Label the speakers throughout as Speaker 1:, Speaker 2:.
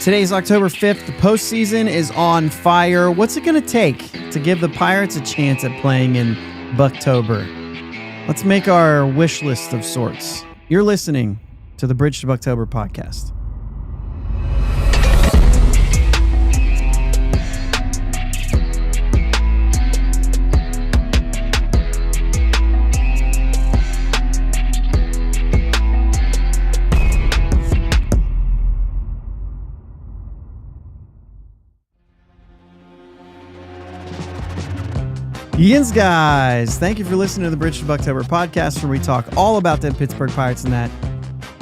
Speaker 1: Today's October 5th. The postseason is on fire. What's it going to take to give the Pirates a chance at playing in Buctober? Let's make our wish list of sorts. You're listening to the Bridge to Buctober podcast. Yins, guys. Thank you for listening to the Bridge to Buctober podcast, where we talk all about the Pittsburgh Pirates and that.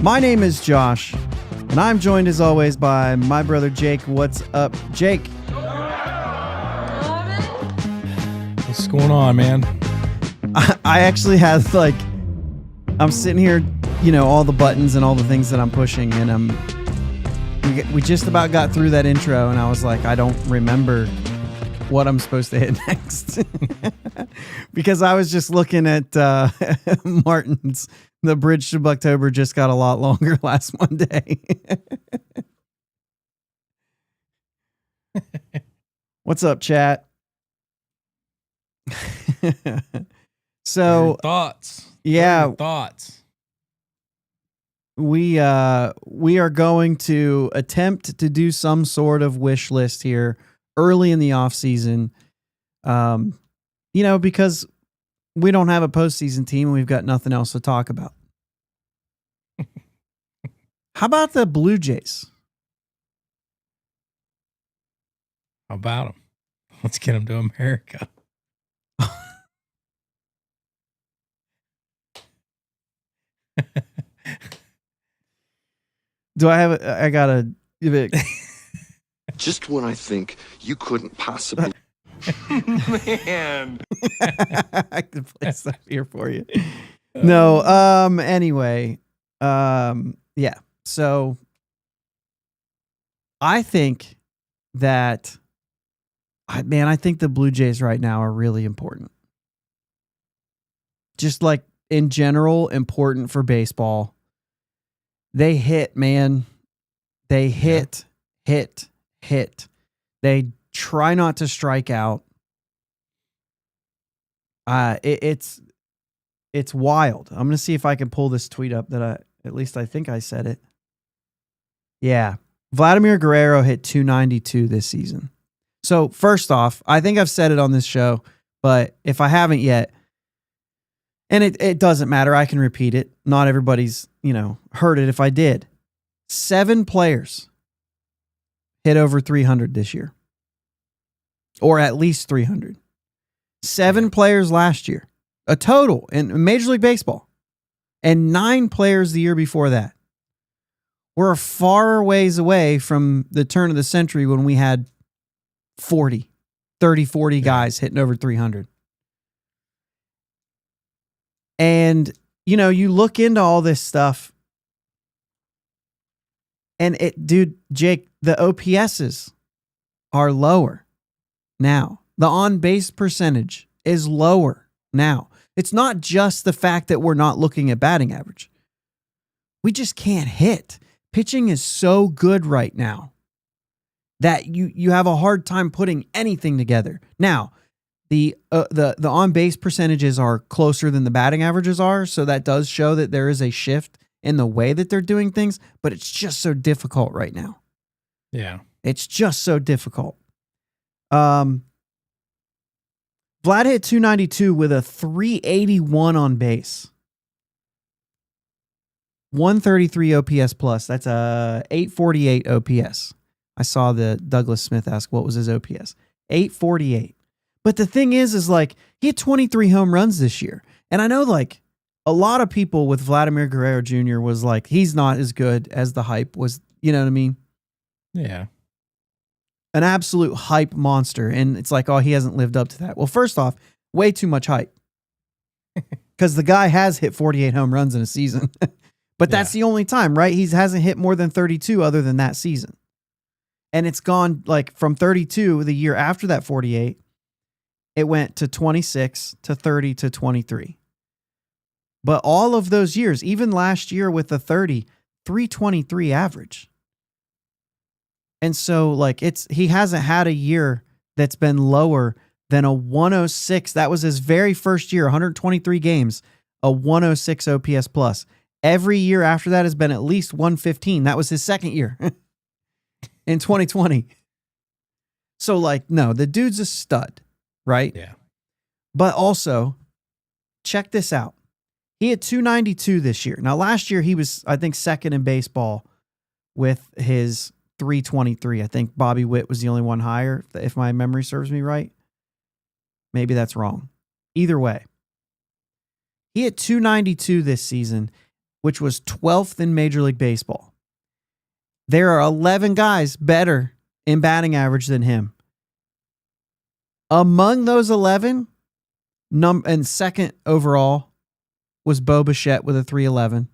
Speaker 1: My name is Josh, and I'm joined as always by my brother Jake. What's up, Jake?
Speaker 2: What's going on, man?
Speaker 1: I actually had I'm sitting here, all the buttons and all the things that I'm pushing, and we just about got through that intro, and I was like, I don't remember what I'm supposed to hit next because I was just looking at Martin's. The Bridge to Buctober just got a lot longer last Monday. What's up, chat? So
Speaker 2: thoughts.
Speaker 1: Yeah,
Speaker 2: thoughts.
Speaker 1: We are going to attempt to do some sort of wish list here early in the off season, because we don't have a postseason team and we've got nothing else to talk about. How about the Blue Jays?
Speaker 2: How about them? Let's get them to America.
Speaker 1: I gotta give it.
Speaker 3: Just when I think you couldn't possibly.
Speaker 2: Man.
Speaker 1: I can play stuff here for you. No, anyway. Yeah. So I think that I think the Blue Jays right now are really important. Just like in general, important for baseball. They hit, man. They hit. They try not to strike out. It's wild. I'm going to see if I can pull this tweet up that I think I said it. Yeah. Vladimir Guerrero hit 292 this season. So first off, I think I've said it on this show, but if I haven't yet, and it doesn't matter, I can repeat it. Not everybody's, heard it if I did. 7 players hit over 300 this year, or at least 300. 7 players last year, a total in Major League Baseball, and 9 players the year before that. We're a far ways away from the turn of the century when we had 40 guys hitting over 300. And, you look into all this stuff, and Jake, the OPSs are lower now. The on-base percentage is lower now. It's not just the fact that we're not looking at batting average. We just can't hit. Pitching is so good right now that you have a hard time putting anything together. Now, the on-base percentages are closer than the batting averages are, so that does show that there is a shift in the way that they're doing things, but it's just so difficult right now.
Speaker 2: Yeah.
Speaker 1: It's just so difficult. Vlad hit 292 with a 381 on base. 133 OPS plus. That's a 848 OPS. I saw the Douglas Smith ask what was his OPS. 848. But the thing is he had 23 home runs this year. And I know a lot of people with Vladimir Guerrero Jr. was he's not as good as the hype was, you know what I mean?
Speaker 2: Yeah.
Speaker 1: An absolute hype monster. And it's he hasn't lived up to that. Well, first off, way too much hype. Because the guy has hit 48 home runs in a season. But that's the only time, right? He hasn't hit more than 32 other than that season. And it's gone from 32 the year after that 48. It went to 26 to 30 to 23. But all of those years, even last year with the 30, 323 average. And so like he hasn't had a year that's been lower than a 106. That was his very first year, 123 games, a 106 OPS plus. Every year after that has been at least 115. That was his second year in 2020. So like, no, the dude's a stud, right?
Speaker 2: Yeah.
Speaker 1: But also, check this out. He had 292 this year. Now, last year he was, I think, second in baseball with his 323. I think Bobby Witt was the only one higher, if my memory serves me right. Maybe that's wrong. Either way, he had 292 this season, which was 12th in Major League Baseball. There are 11 guys better in batting average than him. Among those 11, and second overall was Bo Bichette with a 311.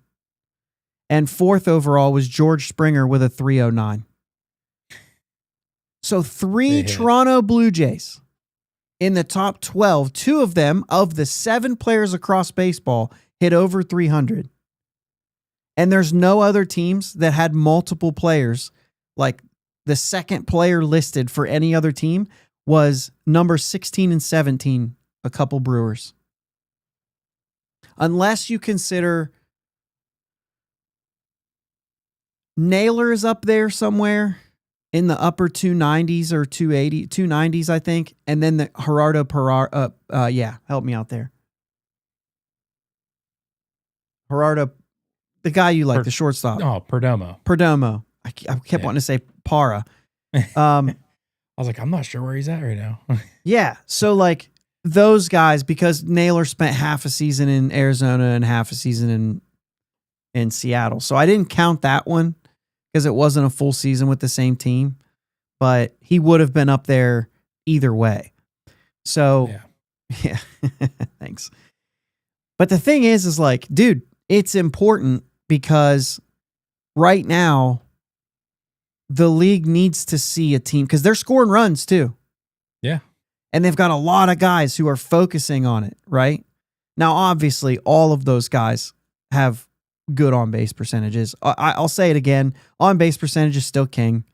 Speaker 1: And fourth overall was George Springer with a 309. So three Toronto Blue Jays in the top 12, two of them of the 7 players across baseball hit over 300. And there's no other teams that had multiple players. Like the second player listed for any other team was number 16 and 17, a couple Brewers. Unless you consider Naylor is up there somewhere in the upper 290s or 290s, I think. And then the Gerardo Parra, help me out there. Gerardo, the guy you like, the shortstop.
Speaker 2: Oh, Perdomo.
Speaker 1: I kept wanting to say Parra.
Speaker 2: I was like, I'm not sure where he's at right now.
Speaker 1: Yeah. So like those guys, because Naylor spent half a season in Arizona and half a season in Seattle. So I didn't count that one because it wasn't a full season with the same team, but he would have been up there either way. So yeah. Thanks. But the thing is like, dude, it's important because right now the league needs to see a team because they're scoring runs too.
Speaker 2: Yeah.
Speaker 1: And they've got a lot of guys who are focusing on it, right? Now, obviously, all of those guys have good on-base percentages. I'll say it again. On-base percentage is still king.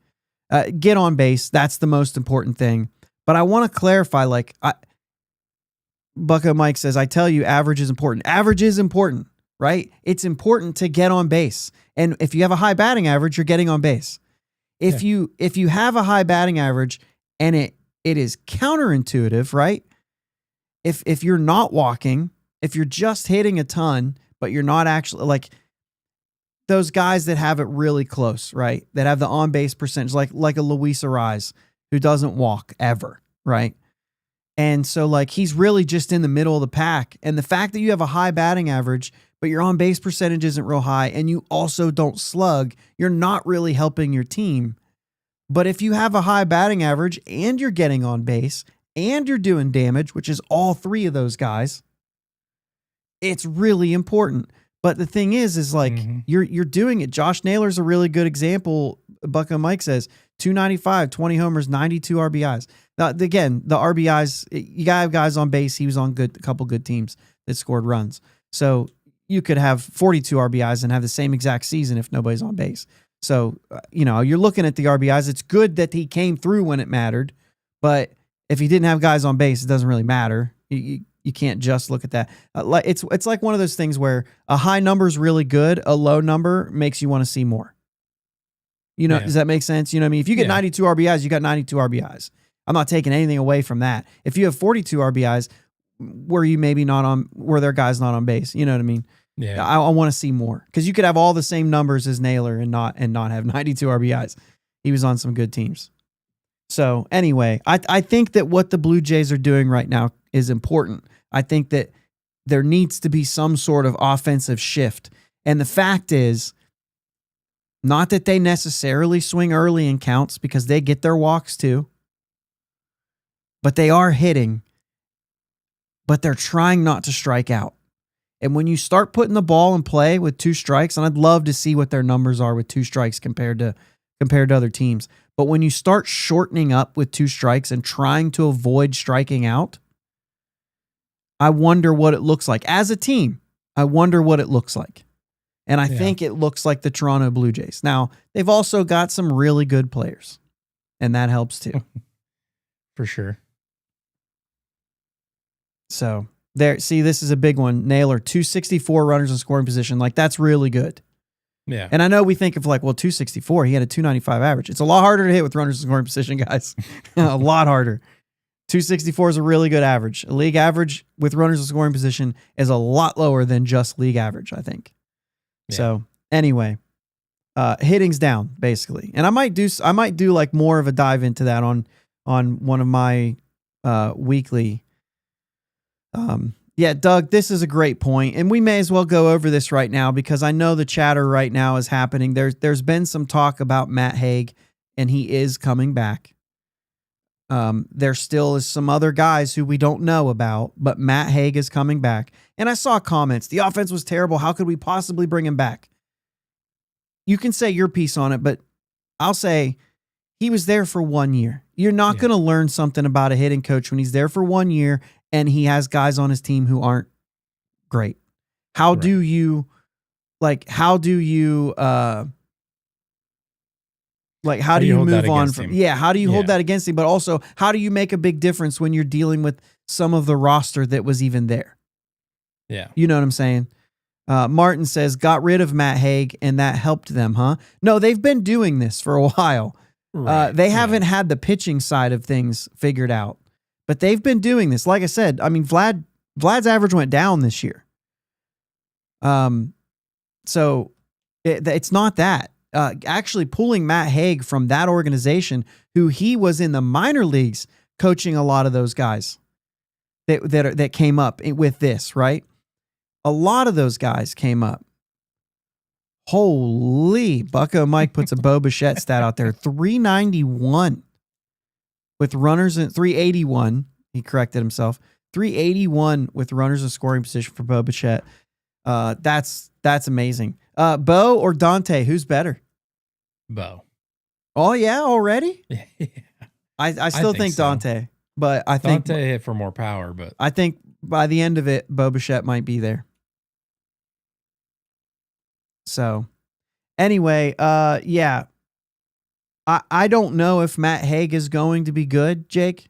Speaker 1: Get on base. That's the most important thing. But I want to clarify, like, Bucko Mike says, I tell you, average is important. Average is important, right? It's important to get on base. And if you have a high batting average, you're getting on base. If you have a high batting average and it is counterintuitive, right? If you're not walking, if you're just hitting a ton, but you're not actually like those guys that have it really close, right? That have the on-base percentage, like a Luis Ariz who doesn't walk ever, right? And so like he's really just in the middle of the pack. And the fact that you have a high batting average, but your on-base percentage isn't real high, and you also don't slug, you're not really helping your team. But if you have a high batting average and you're getting on base and you're doing damage, which is all three of those guys, it's really important. But the thing is like you're doing it. Josh Naylor's a really good example. Bucko Mike says 295, 20 homers, 92 RBIs. Now, again, the RBIs, you gotta have guys on base. He was on a couple good teams that scored runs. So you could have 42 RBIs and have the same exact season if nobody's on base. So, you're looking at the RBIs. It's good that he came through when it mattered, but if he didn't have guys on base, it doesn't really matter. You can't just look at that. It's like one of those things where a high number is really good. A low number makes you want to see more. Does that make sense? You know what I mean? If you get 92 RBIs, you got 92 RBIs. I'm not taking anything away from that. If you have 42 RBIs, where their guy's not on base, you know what I mean?
Speaker 2: Yeah.
Speaker 1: I want to see more because you could have all the same numbers as Naylor and not have 92 RBIs. He was on some good teams. So anyway, I think that what the Blue Jays are doing right now is important. I think that there needs to be some sort of offensive shift. And the fact is, not that they necessarily swing early in counts because they get their walks too, but they are hitting, but they're trying not to strike out. And when you start putting the ball in play with 2 strikes, and I'd love to see what their numbers are with 2 strikes compared to other teams. But when you start shortening up with 2 strikes and trying to avoid striking out, I wonder what it looks like. As a team, I wonder what it looks like. And I think it looks like the Toronto Blue Jays. Now, they've also got some really good players. and that helps too.
Speaker 2: For sure.
Speaker 1: So there, see, this is a big one. Naylor, 264 runners in scoring position. Like, that's really good.
Speaker 2: Yeah.
Speaker 1: And I know we think of like, well, 264, he had a 295 average. It's a lot harder to hit with runners in scoring position, guys. A lot harder. 264 is a really good average. A league average with runners in scoring position is a lot lower than just league average, I think.
Speaker 2: Yeah.
Speaker 1: So anyway, hitting's down basically. And I might do like more of a dive into that on one of my weekly. Yeah, Doug, this is a great point, and we may as well go over this right now because I know the chatter right now is happening. There's been some talk about Matt Haig, and he is coming back. There still is some other guys who we don't know about, but Matt Haig is coming back. And I saw comments, the offense was terrible. How could we possibly bring him back? You can say your piece on it, but I'll say he was there for 1 year. You're not going to learn something about a hitting coach when he's there for 1 year and he has guys on his team who aren't great. How do you move on from, how do you hold that against him? But also, how do you make a big difference when you're dealing with some of the roster that was even there?
Speaker 2: Yeah.
Speaker 1: You know what I'm saying? Martin says, got rid of Matt Haig and that helped them, huh? No, they've been doing this for a while. They haven't had the pitching side of things figured out, but they've been doing this. Like I said, I mean, Vlad's average went down this year. So it's not that. Actually pulling Matt Haig from that organization, who he was in the minor leagues coaching a lot of those guys that came up with this, right? A lot of those guys came up. Holy, Bucko Mike puts a Bo Bichette stat out there. 391 with runners in 381. He corrected himself. 381 with runners in scoring position for Bo Bichette. That's amazing. Bo or Dante, who's better?
Speaker 2: Bo.
Speaker 1: Oh yeah, already?
Speaker 2: Yeah.
Speaker 1: I still think
Speaker 2: so.
Speaker 1: Dante, but I think
Speaker 2: Dante hit for more power, but
Speaker 1: I think by the end of it, Bo Bichette might be there. So anyway, yeah. I don't know if Matt Haig is going to be good, Jake,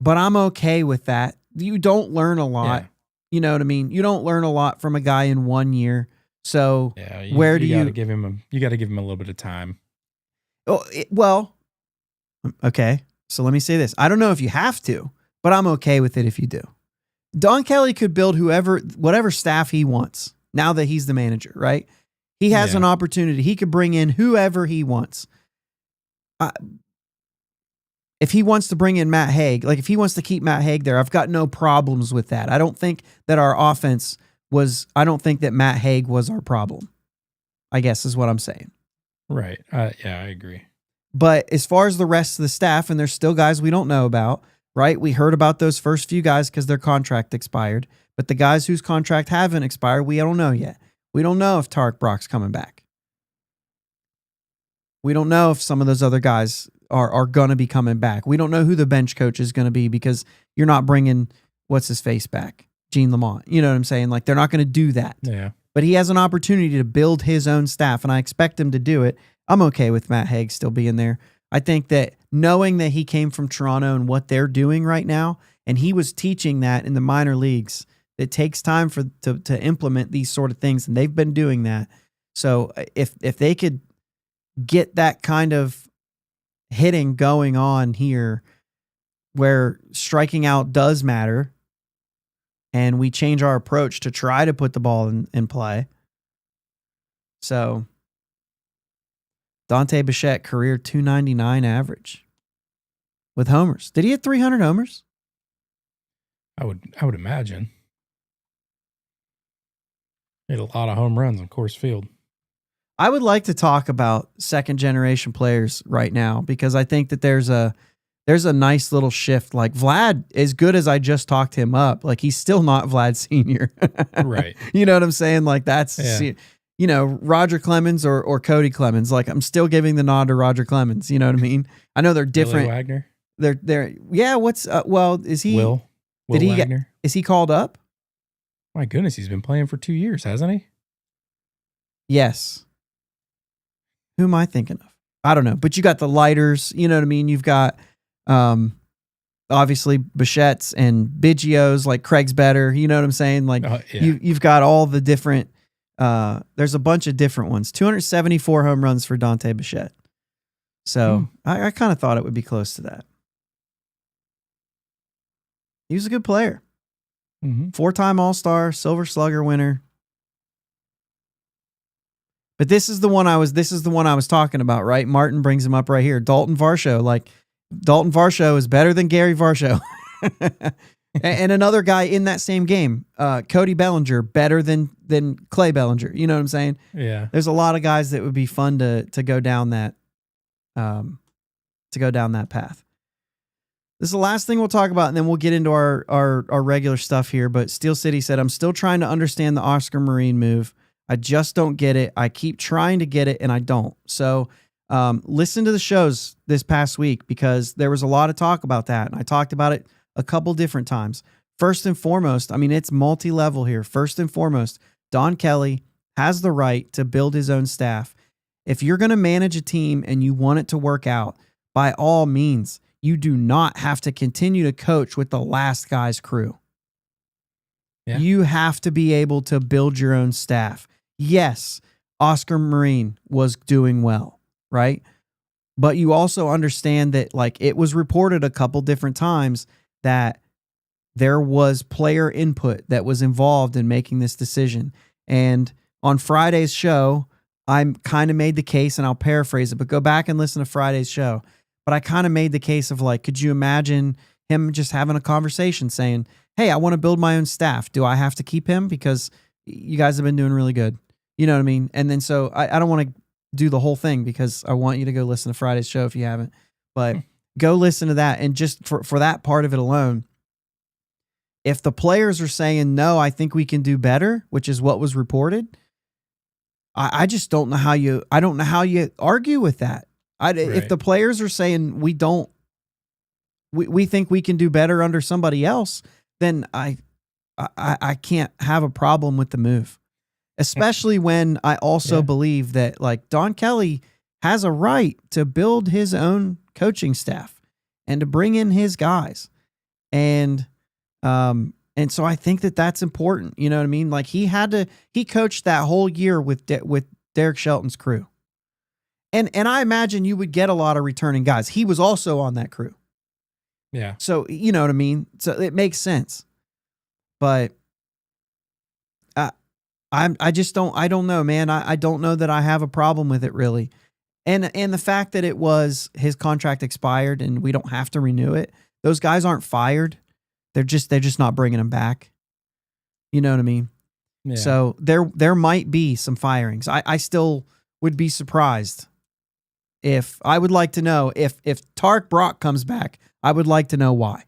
Speaker 1: but I'm okay with that. You don't learn a lot.
Speaker 2: Yeah.
Speaker 1: You know what I mean? You don't learn a lot from a guy in 1 year. So
Speaker 2: you gotta give him a little bit of time.
Speaker 1: Well, okay. So let me say this. I don't know if you have to, but I'm okay with it if you do. Don Kelly could build whatever staff he wants now that he's the manager, right? He has an opportunity. He could bring in whoever he wants. If he wants to bring in Matt Haig, like if he wants to keep Matt Haig there, I've got no problems with that. I don't think that I don't think that Matt Haig was our problem, I guess is what I'm saying.
Speaker 2: Right. Yeah, I agree.
Speaker 1: But as far as the rest of the staff, and there's still guys we don't know about, right? We heard about those first few guys because their contract expired. But the guys whose contract haven't expired, we don't know yet. We don't know if Tarek Brock's coming back. We don't know if some of those other guys are going to be coming back. We don't know who the bench coach is going to be because you're not bringing what's his face back, Gene Lamont. You know what I'm saying? Like they're not going to do that.
Speaker 2: Yeah.
Speaker 1: But he has an opportunity to build his own staff, and I expect him to do it. I'm okay with Matt Haig still being there. I think that knowing that he came from Toronto and what they're doing right now, and he was teaching that in the minor leagues, it takes time to implement these sort of things, and they've been doing that. So if they could get that kind of hitting going on here where striking out does matter, and we change our approach to try to put the ball in play. So Dante Bichette, career 299 average with homers. Did he hit 300 homers?
Speaker 2: I would imagine. Hit a lot of home runs on Coors Field.
Speaker 1: I would like to talk about second generation players right now because I think that there's a nice little shift. Like Vlad, as good as I just talked him up, like he's still not Vlad Sr.
Speaker 2: Right.
Speaker 1: You know what I'm saying? Like that's, Roger Clemens or Cody Clemens. Like I'm still giving the nod to Roger Clemens. You know what I mean? I know they're different.
Speaker 2: Billy Wagner.
Speaker 1: They're what's is he?
Speaker 2: Will Wagner.
Speaker 1: Is he called up?
Speaker 2: My goodness, he's been playing for 2 years, hasn't he?
Speaker 1: Yes. Who am I thinking of? I don't know, but you got the lighters, you know what I mean? You've got obviously Bichette's and Biggio's, like Craig's better, you know what I'm saying? Like you've got all the different there's a bunch of different ones. 274 home runs for Dante Bichette. So I kind of thought it would be close to that. He was a good player. 4-time All-Star, Silver Slugger winner. But this is the one I was talking about, right? Martin brings him up right here. Dalton Varsho. Like, Dalton Varsho is better than Gary Varsho. And another guy in that same game, Cody Bellinger, better than Clay Bellinger. You know what I'm saying?
Speaker 2: Yeah.
Speaker 1: There's a lot of guys that would be fun to go down that path. This is the last thing we'll talk about, and then we'll get into our regular stuff here. But Steel City said, I'm still trying to understand the Oscar Marine move. I just don't get it. I keep trying to get it, and I don't. So listen to the shows this past week, because there was a lot of talk about that, and I talked about it a couple different times. First and foremost, I mean, it's multi-level here. First and foremost, Don Kelly has the right to build his own staff. If you're going to manage a team and you want it to work out, by all means, you do not have to continue to coach with the last guy's crew. Yeah. You have to be able to build your own staff. Yes, Oscar Marine was doing well, right? But you also understand that, like, it was reported a couple different times that there was player input that was involved in making this decision. And on Friday's show, I kind of made the case, and I'll paraphrase it, but go back and listen to Friday's show. But I kind of made the case of, like, could you imagine him just having a conversation saying, hey, I want to build my own staff. Do I have to keep him? Because you guys have been doing really good. You know what I mean? And then so I don't want to do the whole thing, because I want you to go listen to Friday's show if you haven't. But go listen to that. And just for that part of it alone, if the players are saying, no, I think we can do better, which is what was reported, I just don't know how you argue with that. Right. If the players are saying we think we can do better under somebody else, then I can't have a problem with the move. Especially when I also believe that, like, Don Kelly has a right to build his own coaching staff and to bring in his guys. And so I think that that's important. You know what I mean? Like, he coached that whole year with Derek Shelton's crew. And I imagine you would get a lot of returning guys. He was also on that crew.
Speaker 2: Yeah.
Speaker 1: So, you know what I mean? So it makes sense. But I don't know, man. I don't know that I have a problem with it, really. And the fact that it was his contract expired and we don't have to renew it. Those guys aren't fired. They're just not bringing them back. You know what I mean? Yeah. So there might be some firings. I still would be surprised. If I would like to know if Tarek Brock comes back, I would like to know why.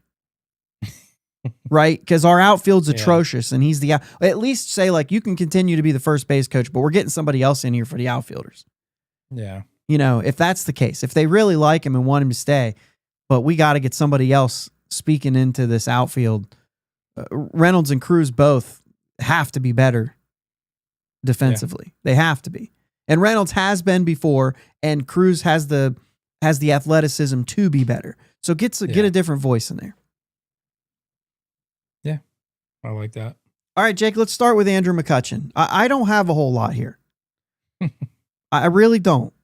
Speaker 1: Right? Because our outfield's atrocious, and he's at least say, like, you can continue to be the first base coach, but we're getting somebody else in here for the outfielders.
Speaker 2: Yeah.
Speaker 1: You know, if that's the case, if they really like him and want him to stay, but we got to get somebody else speaking into this outfield. Reynolds and Cruz both have to be better defensively. Yeah. They have to be. And Reynolds has been before, and Cruz has the athleticism to be better. So get a different voice in there.
Speaker 2: Yeah, I like that.
Speaker 1: All right, Jake, let's start with Andrew McCutchen. I don't have a whole lot here. I really don't.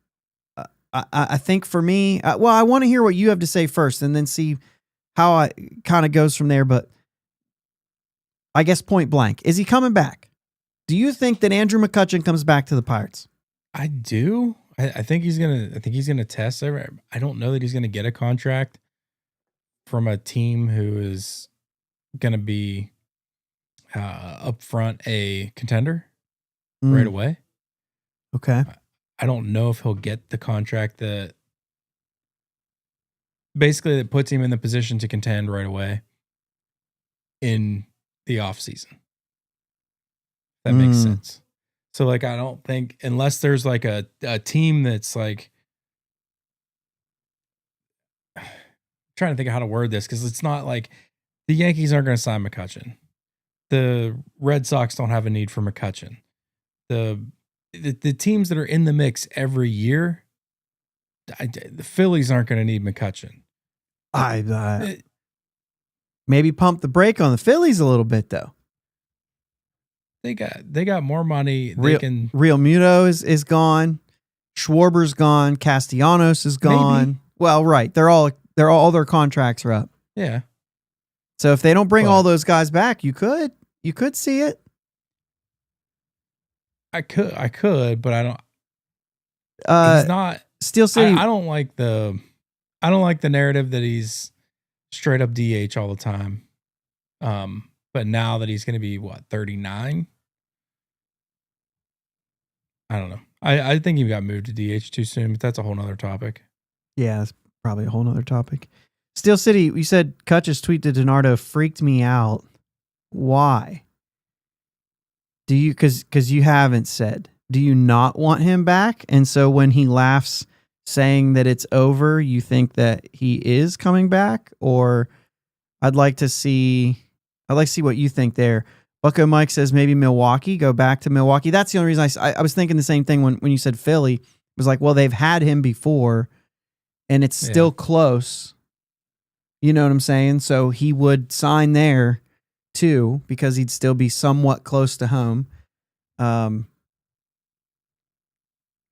Speaker 1: I think for me, I want to hear what you have to say first and then see how it kind of goes from there. But I guess point blank, is he coming back? Do you think that Andrew McCutchen comes back to the Pirates?
Speaker 2: I do. I think he's gonna test. I don't know that he's gonna get a contract from a team who is gonna be up front a contender right away.
Speaker 1: Okay.
Speaker 2: I don't know if he'll get the contract that basically that puts him in the position to contend right away in the offseason. That makes sense. So, like, I don't think, unless there's like a team that's like, I'm trying to think of how to word this, because it's not like the Yankees aren't going to sign McCutchen. The Red Sox don't have a need for McCutchen. The teams that are in the mix every year the Phillies aren't going to need McCutchen.
Speaker 1: Maybe pump the brake on the Phillies a little bit though.
Speaker 2: They got more money.
Speaker 1: Real Muto is gone. Schwarber's gone. Castellanos is gone.
Speaker 2: Maybe.
Speaker 1: Well, right. They're all their contracts are up.
Speaker 2: Yeah.
Speaker 1: So if they don't bring all those guys back, you could see it.
Speaker 2: I could, but I don't. He's not
Speaker 1: Steel City.
Speaker 2: I don't like the narrative that he's straight up DH all the time. But now that he's going to be 39, I don't know. I think he got moved to DH too soon, but that's a whole nother topic.
Speaker 1: Yeah, that's probably a whole nother topic. Steel City, you said Kutch's tweet to DiNardo freaked me out. Why? Do you, because you haven't said, do you not want him back? And so when he laughs saying that it's over, you think that he is coming back? Or I'd like to see what you think there. Bucko Mike says maybe Milwaukee, go back to Milwaukee. That's the only reason I was thinking the same thing when you said Philly. It was like, well, they've had him before and it's still close. You know what I'm saying? So he would sign there too, because he'd still be somewhat close to home.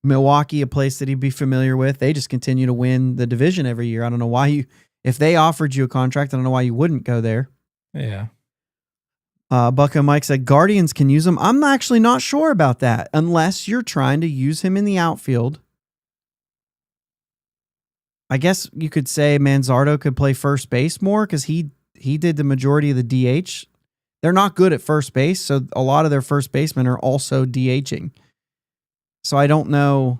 Speaker 1: Milwaukee, a place that he'd be familiar with. They just continue to win the division every year. I don't know why if they offered you a contract, I don't know why you wouldn't go there.
Speaker 2: Yeah.
Speaker 1: Bucko Mike said Guardians can use him. I'm actually not sure about that unless you're trying to use him in the outfield. I guess you could say Manzardo could play first base more because he did the majority of the DH. They're not good at first base, so a lot of their first basemen are also DHing. So I don't know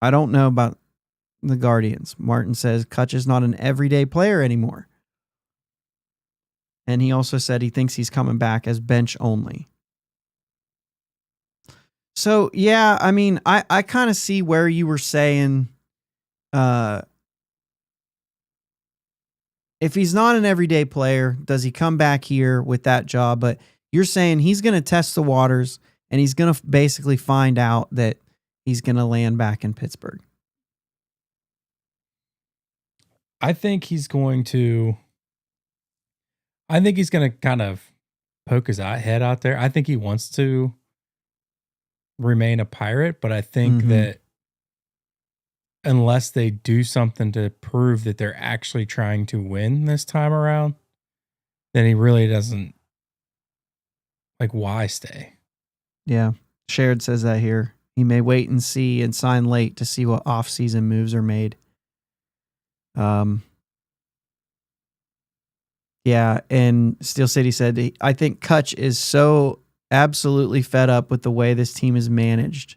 Speaker 1: about the Guardians. Martin says Kutch is not an everyday player anymore. And he also said he thinks he's coming back as bench only. So, yeah, I mean, I kind of see where you were saying if he's not an everyday player, does he come back here with that job? But you're saying he's going to test the waters and he's going to basically find out that he's going to land back in Pittsburgh.
Speaker 2: I think he's going to kind of poke his head out there. I think he wants to remain a Pirate, but I think that unless they do something to prove that they're actually trying to win this time around, then he really doesn't, why stay?
Speaker 1: Yeah. Shared says that here. He may wait and see and sign late to see what off-season moves are made. Yeah, and Steel City said, I think Kutch is so absolutely fed up with the way this team is managed.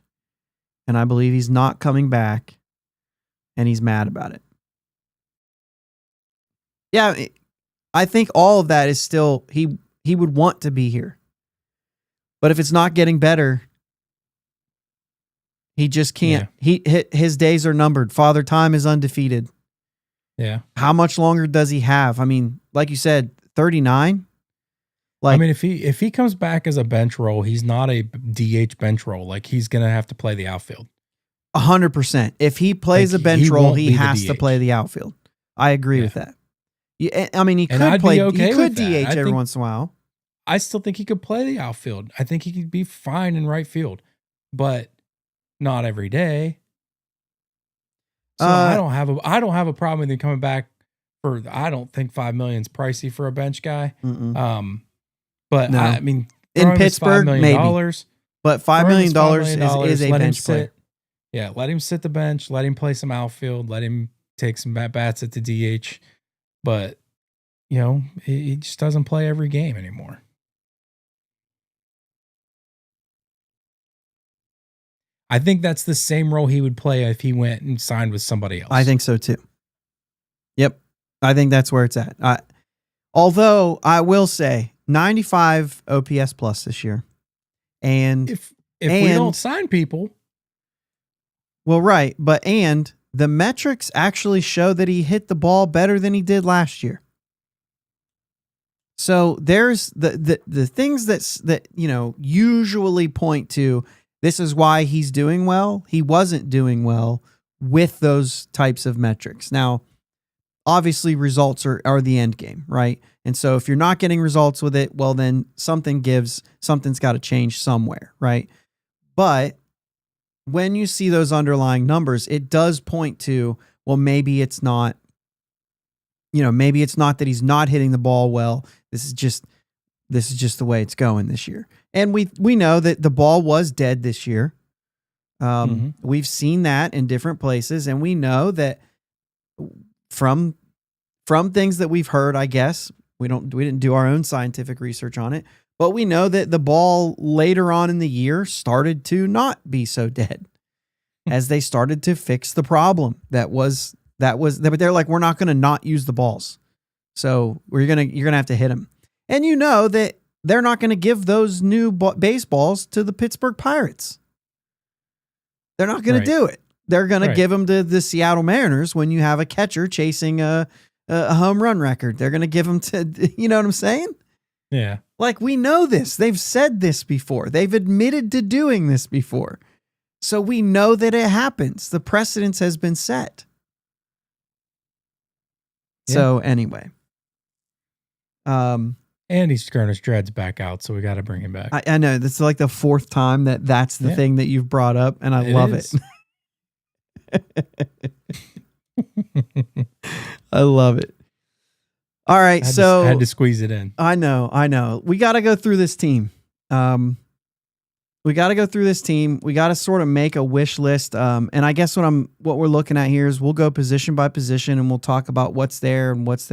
Speaker 1: And I believe he's not coming back. And he's mad about it. Yeah, I think all of that is still, he would want to be here. But if it's not getting better, he just can't. Yeah. His days are numbered. Father Time is undefeated.
Speaker 2: Yeah.
Speaker 1: How much longer does he have? I mean, like you said, 39?
Speaker 2: I mean, if he comes back as a bench role, he's not a DH bench role. He's going to have to play the outfield.
Speaker 1: 100%. If he plays a bench role, he has to play the outfield. I agree with that. I mean, he could play. He could DH every once in a while.
Speaker 2: I still think he could play the outfield. I think he could be fine in right field, but not every day. So I don't have a problem with him coming back for. I don't think $5 million is pricey for a bench guy. But no. I mean,
Speaker 1: in Pittsburgh, maybe. But $5 million is a bench player.
Speaker 2: Yeah, let him sit the bench, let him play some outfield, let him take some bats at the DH. But, he just doesn't play every game anymore. I think that's the same role he would play if he went and signed with somebody else.
Speaker 1: I think so too. Yep. I think that's where it's at. Although I will say 95 OPS plus this year. And
Speaker 2: if we don't sign people.
Speaker 1: Well, right. But the metrics actually show that he hit the ball better than he did last year. So there's the things that usually point to this is why he's doing well. He wasn't doing well with those types of metrics. Now, obviously results are the end game, right? And so if you're not getting results with it, well, then something's got to change somewhere, right? But when you see those underlying numbers, it does point to, well, maybe it's not that he's not hitting the ball well. This is just the way it's going this year. And we know that the ball was dead this year. We've seen that in different places, and we know that from things that we've heard, I guess, we didn't do our own scientific research on it, but we know that the ball later on in the year started to not be so dead as they started to fix the problem but they're like, we're not going to not use the balls. So you're going to have to hit them. And you know that they're not going to give those new baseballs to the Pittsburgh Pirates. They're not going to do it. They're going to give them to the Seattle Mariners when you have a catcher chasing a home run record. They're going to give them to, you know what I'm saying?
Speaker 2: Yeah.
Speaker 1: Like, we know this. They've said this before. They've admitted to doing this before. So we know that it happens. The precedence has been set. Yeah. So anyway.
Speaker 2: And he's growing his dreads back out, so we got to bring him back.
Speaker 1: I know. That's like the fourth time that's the thing that you've brought up, and I love it. I love it. All right,
Speaker 2: I had to squeeze it in.
Speaker 1: I know. We got to go through this team. We got to sort of make a wish list. And I guess what we're looking at here is we'll go position by position, and we'll talk about what's there and what's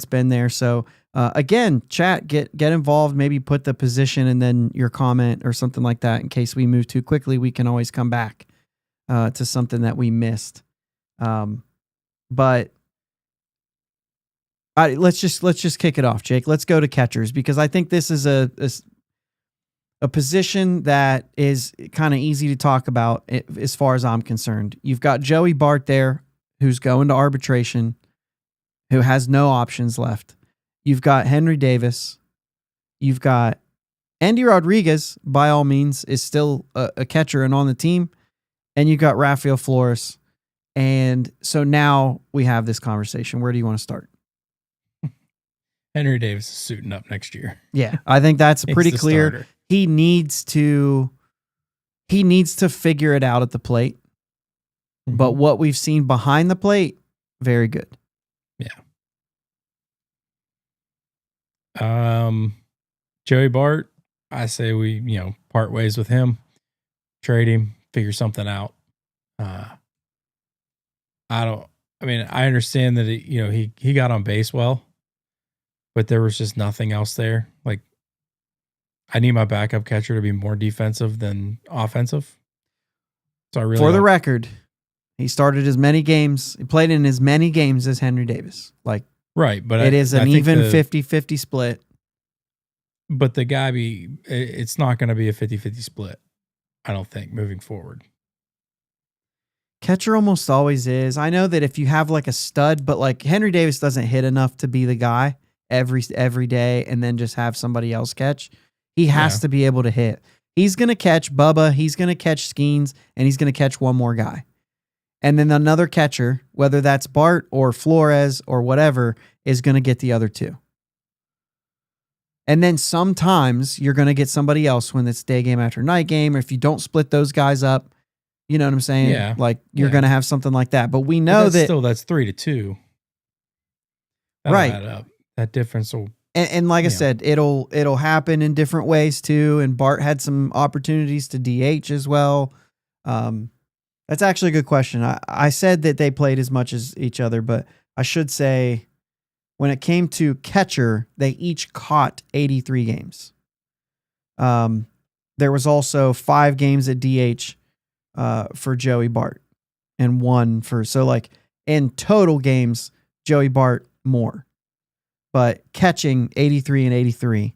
Speaker 1: been there. So again, chat, get involved. Maybe put the position and then your comment or something like that. In case we move too quickly, we can always come back to something that we missed. But let's just kick it off, Jake. Let's go to catchers, because I think this is a position that is kind of easy to talk about as far as I'm concerned. You've got Joey Bart there, who's going to arbitration, who has no options left. You've got Henry Davis. You've got Andy Rodriguez, by all means, is still a catcher and on the team. And you've got Rafael Flores. And so now we have this conversation. Where do you want to start?
Speaker 2: Henry Davis is suiting up next year.
Speaker 1: Yeah, I think that's pretty clear.
Speaker 2: Starter.
Speaker 1: He needs to figure it out at the plate. Mm-hmm. But what we've seen behind the plate, very good.
Speaker 2: Yeah. Joey Bart, I say we, part ways with him, trade him, figure something out. I understand that he got on base well, but there was just nothing else there. Like, I need my backup catcher to be more defensive than offensive. So I really,
Speaker 1: for the record, he started as many games. He played in as many games as Henry Davis. Like,
Speaker 2: right, but
Speaker 1: it is an even 50-50 split.
Speaker 2: But it's not going to be a 50-50 split, I don't think, moving forward.
Speaker 1: Catcher almost always is. I know that if you have like a stud, but like Henry Davis doesn't hit enough to be the guy every day and then just have somebody else catch. He has to be able to hit. He's going to catch Bubba. He's going to catch Skeens, and he's going to catch one more guy. And then another catcher, whether that's Bart or Flores or whatever, is going to get the other two. And then sometimes you're going to get somebody else when it's day game after night game. Or if you don't split those guys up, you know what I'm saying?
Speaker 2: Yeah.
Speaker 1: Like you're going to have something like that. But we know that
Speaker 2: that's 3-2. That'll add up. That difference will.
Speaker 1: And like I said, it'll happen in different ways too. And Bart had some opportunities to DH as well. That's actually a good question. I said that they played as much as each other, but I should say when it came to catcher, they each caught 83 games. There was also 5 games at DH for Joey Bart and 1 so like in total games, Joey Bart more. But catching 83 and 83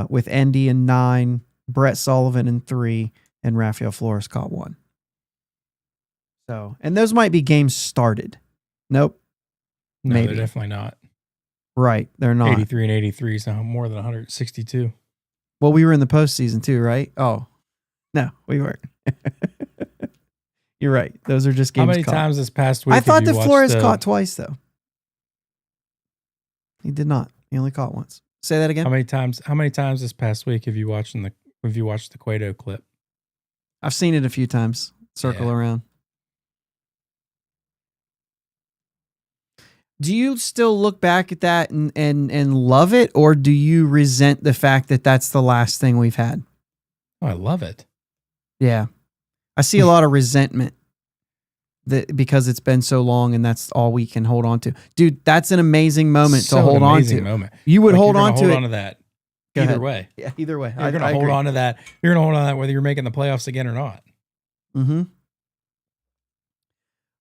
Speaker 1: with Endy in 9, Brett Sullivan in 3, and Rafael Flores caught 1. So, and those might be games started. Nope.
Speaker 2: No,
Speaker 1: maybe.
Speaker 2: They're definitely not.
Speaker 1: Right, they're not.
Speaker 2: 83 and 83 is now more than 162.
Speaker 1: Well, we were in the postseason too, right? Oh, no, we weren't. You're right. Those are just games.
Speaker 2: How many
Speaker 1: caught.
Speaker 2: times this past week?
Speaker 1: I thought
Speaker 2: have you
Speaker 1: that Flores
Speaker 2: watched,
Speaker 1: caught twice though. He did not. He only caught once. Say that again.
Speaker 2: How many times this past week have you watched the Cueto clip?
Speaker 1: I've seen it a few times. Circle around. Do you still look back at that and love it, or do you resent the fact that that's the last thing we've had?
Speaker 2: Oh, I love it.
Speaker 1: Yeah. I see a lot of resentment because it's been so long and that's all we can hold on to. Dude, that's an amazing moment to hold on to.
Speaker 2: Moment.
Speaker 1: You would hold on to
Speaker 2: hold
Speaker 1: it.
Speaker 2: on to that
Speaker 1: Go
Speaker 2: either
Speaker 1: ahead.
Speaker 2: way.
Speaker 1: Yeah, either way.
Speaker 2: You're going to hold on to that. You're going to hold on to that whether you're making the playoffs again or not.
Speaker 1: Mm-hmm.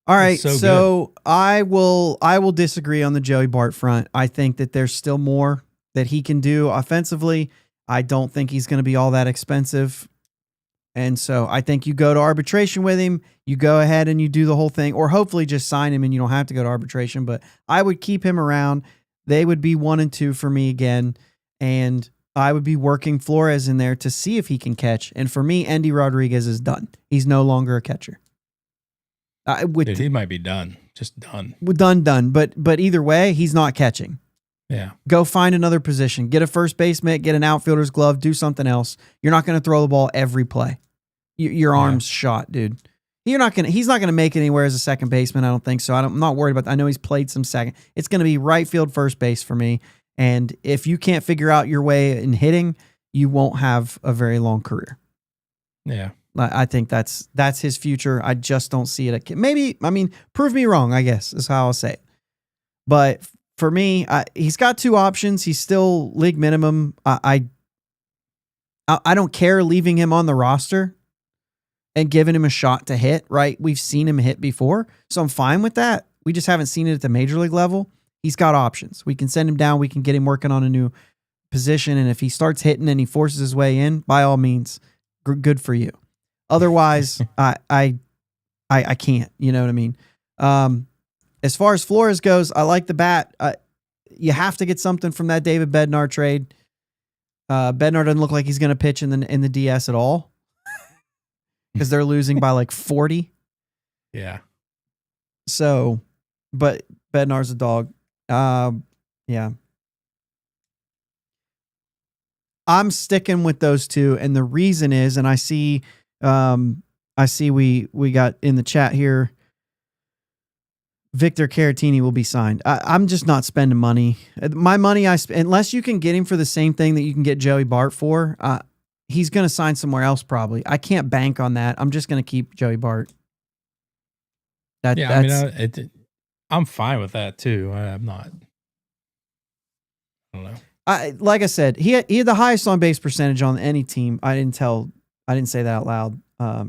Speaker 1: All right, so I will disagree on the Joey Bart front. I think that there's still more that he can do offensively. I don't think he's going to be all that expensive. And so I think you go to arbitration with him, you go ahead and you do the whole thing, or hopefully just sign him and you don't have to go to arbitration. But I would keep him around. They would be 1 and 2 for me again. And I would be working Flores in there to see if he can catch. And for me, Andy Rodriguez is done. He's no longer a catcher.
Speaker 2: Dude, he might be done. Just done.
Speaker 1: Done. But either way, he's not catching.
Speaker 2: Yeah.
Speaker 1: Go find another position. Get a first baseman, get an outfielder's glove, do something else. You're not going to throw the ball every play. Your arm's shot, dude. He's not going to make it anywhere as a second baseman, I don't think so. I'm not worried about that. I know he's played some second. It's going to be right field, first base for me. And if you can't figure out your way in hitting, you won't have a very long career.
Speaker 2: Yeah.
Speaker 1: I think that's his future. I just don't see it. Prove me wrong, I guess, is how I'll say it. But for me, he's got 2 options. He's still league minimum. I don't care leaving him on the roster and giving him a shot to hit, right? We've seen him hit before, so I'm fine with that. We just haven't seen it at the major league level. He's got options. We can send him down. We can get him working on a new position. And if he starts hitting and he forces his way in, by all means, good for you. Otherwise, I can't. You know what I mean? As far as Flores goes, I like the bat. You have to get something from that David Bednar trade. Bednar doesn't look like he's going to pitch in the DS at all because they're losing by like 40.
Speaker 2: Yeah.
Speaker 1: So, but Bednar's a dog. Yeah. I'm sticking with those 2, and the reason is, and I see we got in the chat here, Victor Caratini will be signed. I'm just not spending money. My money unless you can get him for the same thing that you can get Joey Bart for, he's going to sign somewhere else probably. I can't bank on that. I'm just going to keep Joey Bart.
Speaker 2: I'm fine with that too. I'm not. I don't know.
Speaker 1: Like I said, he had the highest on base percentage on any team. I didn't say that out loud.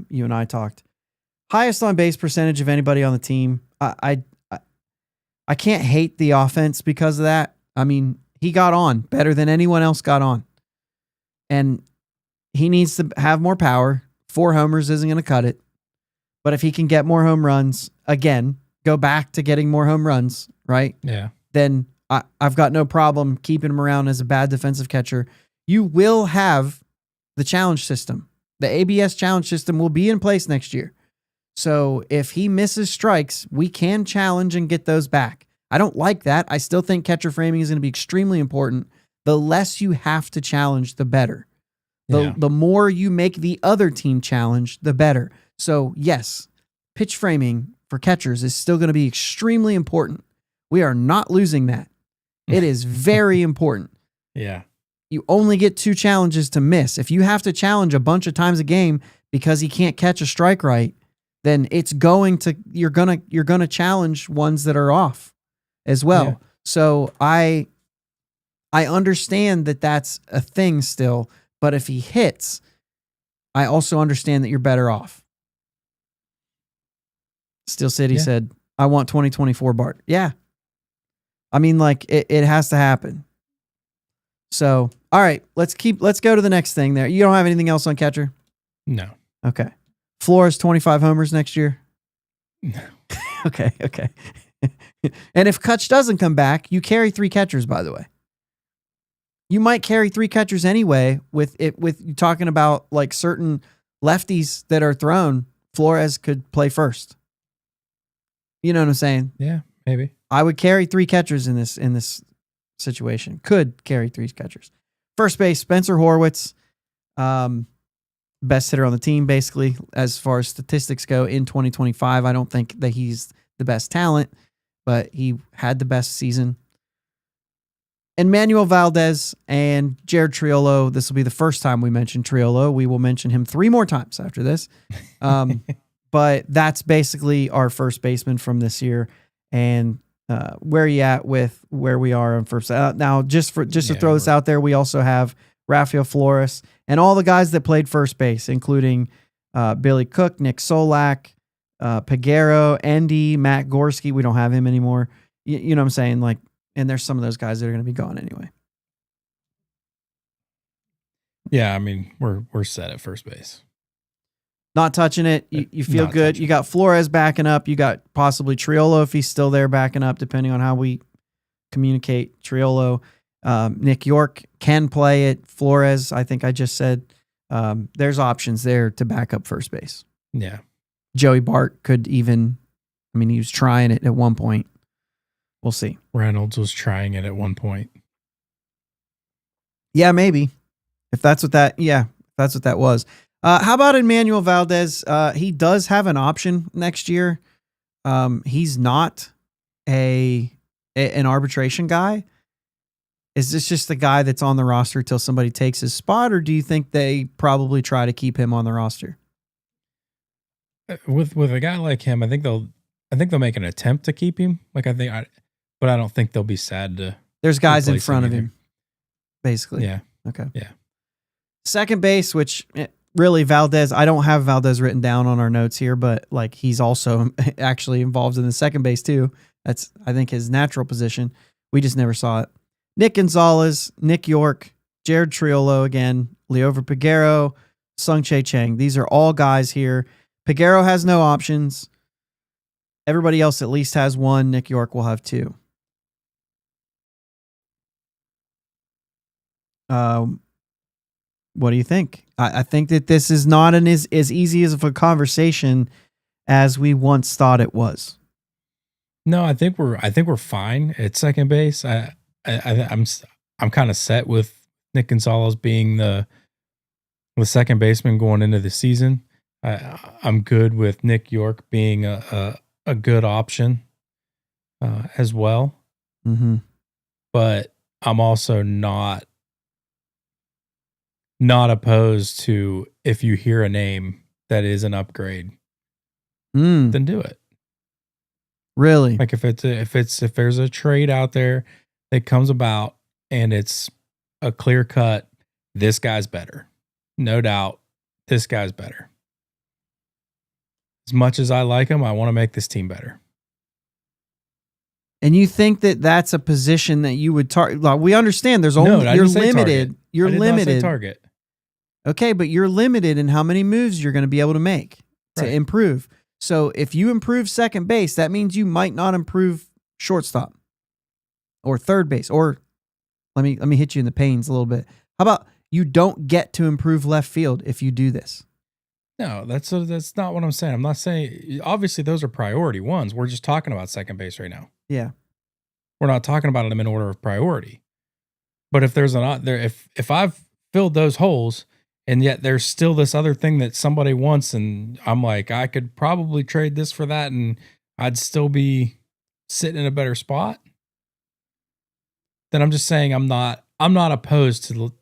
Speaker 1: You and I talked. Highest on base percentage of anybody on the team. I can't hate the offense because of that. I mean, he got on better than anyone else got on. And he needs to have more power. 4 homers isn't going to cut it. But if he can get more home runs, again, go back to getting more home runs, right?
Speaker 2: Yeah.
Speaker 1: Then I've got no problem keeping him around as a bad defensive catcher. You will have the challenge system. The ABS challenge system will be in place next year. So if he misses strikes, we can challenge and get those back. I don't like that. I still think catcher framing is going to be extremely important. The less you have to challenge, the better. The more you make the other team challenge, the better. So yes, pitch framing for catchers is still going to be extremely important. We are not losing that. It is very important.
Speaker 2: Yeah.
Speaker 1: You only get 2 challenges to miss. If you have to challenge a bunch of times a game because he can't catch a strike right, then you're going to challenge ones that are off as well. Yeah. So I understand that that's a thing still, but if he hits, I also understand that you're better off. Steel City said, I want 2024 Bart. Yeah. I mean, like it has to happen. So, all right, let's go to the next thing there. You don't have anything else on catcher?
Speaker 2: No.
Speaker 1: Okay. Flores 25 homers next year?
Speaker 2: No.
Speaker 1: Okay. And if Kutch doesn't come back, you carry 3 catchers, by the way. You might carry 3 catchers anyway with you talking about like certain lefties that are thrown. Flores could play first. You know what I'm saying?
Speaker 2: Yeah, maybe.
Speaker 1: I would carry 3 catchers in this situation. Could carry 3 catchers. First base, Spencer Horwitz, best hitter on the team, basically, as far as statistics go in 2025. I don't think that he's the best talent, but he had the best season. And Manuel Valdez and Jared Triolo. This will be the first time we mention Triolo. We will mention him 3 more times after this. But that's basically our first baseman from this year. And where are you at with where we are on first? Now, just to throw this out there, we also have Rafael Flores and all the guys that played first base, including Billy Cook, Nick Solak, Peguero, Andy, Matt Gorski. We don't have him anymore. You know what I'm saying? Like, and there's some of those guys that are going to be gone anyway.
Speaker 2: Yeah, I mean, we're set at first base.
Speaker 1: Not touching it. You feel
Speaker 2: Not
Speaker 1: good.
Speaker 2: touching
Speaker 1: You got Flores backing up. You got possibly Triolo if he's still there backing up, depending on how we communicate. Triolo. Nick York can play it. Flores, I think I just said. There's options there to back up first base.
Speaker 2: Yeah.
Speaker 1: Joey Bart could even, I mean, he was trying it at one point. We'll see.
Speaker 2: Reynolds was trying it at one point.
Speaker 1: Yeah, maybe. If that's what that was. How about Emmanuel Valdez? He does have an option next year. He's not an arbitration guy. Is this just the guy that's on the roster till somebody takes his spot, or do you think they probably try to keep him on the roster?
Speaker 2: With a guy like him, I think they'll make an attempt to keep him. But I don't think they'll be sad to.
Speaker 1: There's guys in front of him, basically.
Speaker 2: Yeah.
Speaker 1: Okay.
Speaker 2: Yeah.
Speaker 1: Second base, which really Valdez, I don't have Valdez written down on our notes here, but like he's also actually involved in the second base too. That's, I think, his natural position. We just never saw it. Nick Gonzalez, Nick York, Jared Triolo again, Leover Peguero, Sung-Chae Chang. These are all guys here. Peguero has no options. Everybody else at least has one. Nick York will have 2. What do you think? I think that this is not as easy as of a conversation as we once thought it was.
Speaker 2: No, I think we're fine at second base. I'm kind of set with Nick Gonzalez being the second baseman going into the season. I'm good with Nick York being a good option as well.
Speaker 1: Mm-hmm.
Speaker 2: But I'm also not opposed to, if you hear a name that is an upgrade, then do it.
Speaker 1: Really?
Speaker 2: Like if there's a trade out there that comes about and it's a clear cut, this guy's better. No doubt, this guy's better. As much as I like him, I want to make this team better.
Speaker 1: And you think that that's a position that you would target? Like, we understand there's only
Speaker 2: No,
Speaker 1: you're limited. You're limited.
Speaker 2: Not say target.
Speaker 1: Okay, but you're limited in how many moves you're going to be able to make to improve. So if you improve second base, that means you might not improve shortstop or third base. Or let me hit you in the pains a little bit. How about you don't get to improve left field if you do this?
Speaker 2: No, that's not what I'm saying. I'm not saying, obviously those are priority ones. We're just talking about second base right now.
Speaker 1: Yeah.
Speaker 2: We're not talking about them in order of priority. But if there's if I've filled those holes and yet there's still this other thing that somebody wants, and I'm like, I could probably trade this for that and I'd still be sitting in a better spot, then I'm just saying I'm not opposed to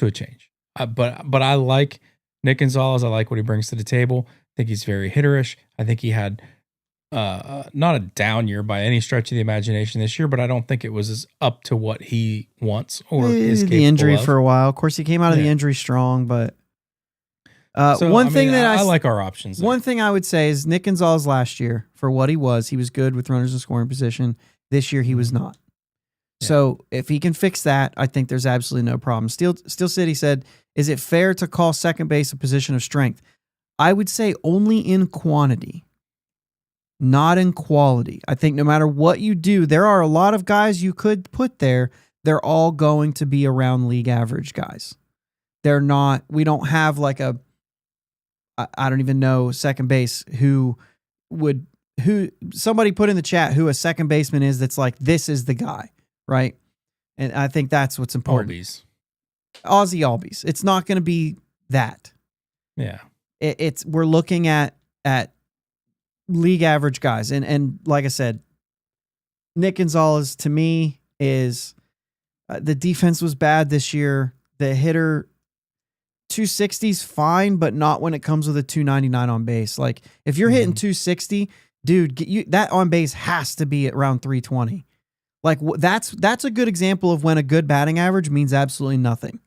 Speaker 2: a change. But I like Nick Gonzalez. I like what he brings to the table. I think he's very hitterish. I think he had not a down year by any stretch of the imagination this year, but I don't think it was as up to what he wants or is capable
Speaker 1: the injury
Speaker 2: of.
Speaker 1: For a while. Of course, he came out of the injury strong, but I
Speaker 2: like our options.
Speaker 1: One thing I would say is Nick Gonzalez last year, for what he was good with runners in scoring position. This year, he was not. Yeah. So if he can fix that, I think there's absolutely no problem. Steel City said, is it fair to call second base a position of strength? I would say only in quantity, not in quality. I think no matter what you do, there are a lot of guys you could put there. They're all going to be around league average guys. They're not, we don't have like a I don't even know second base who somebody put in the chat who a second baseman is that's like, this is the guy, right? And I think that's what's important. Ozzie Albies. It's not going to be that.
Speaker 2: Yeah.
Speaker 1: We're looking at league average guys. And like I said, Nick Gonzalez to me is the defense was bad this year. The hitter 260's fine, but not when it comes with a 299 on base. Like if you're hitting 260, dude, that on base has to be at around 320. Like that's a good example of when a good batting average means absolutely nothing.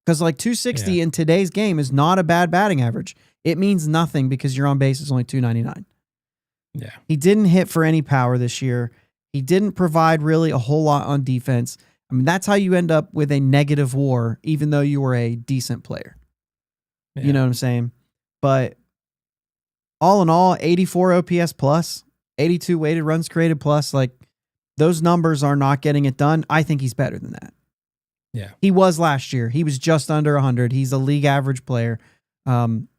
Speaker 1: Because like 260 in today's game is not a bad batting average. It means nothing because your on base is only 299.
Speaker 2: Yeah.
Speaker 1: He didn't hit for any power this year. He didn't provide really a whole lot on defense. I mean, that's how you end up with a negative WAR, even though you were a decent player. Yeah. You know what I'm saying? But all in all, 84 OPS plus, 82 weighted runs created plus, like those numbers are not getting it done. I think he's better than that.
Speaker 2: Yeah.
Speaker 1: He was last year. He was just under 100. He's a league average player.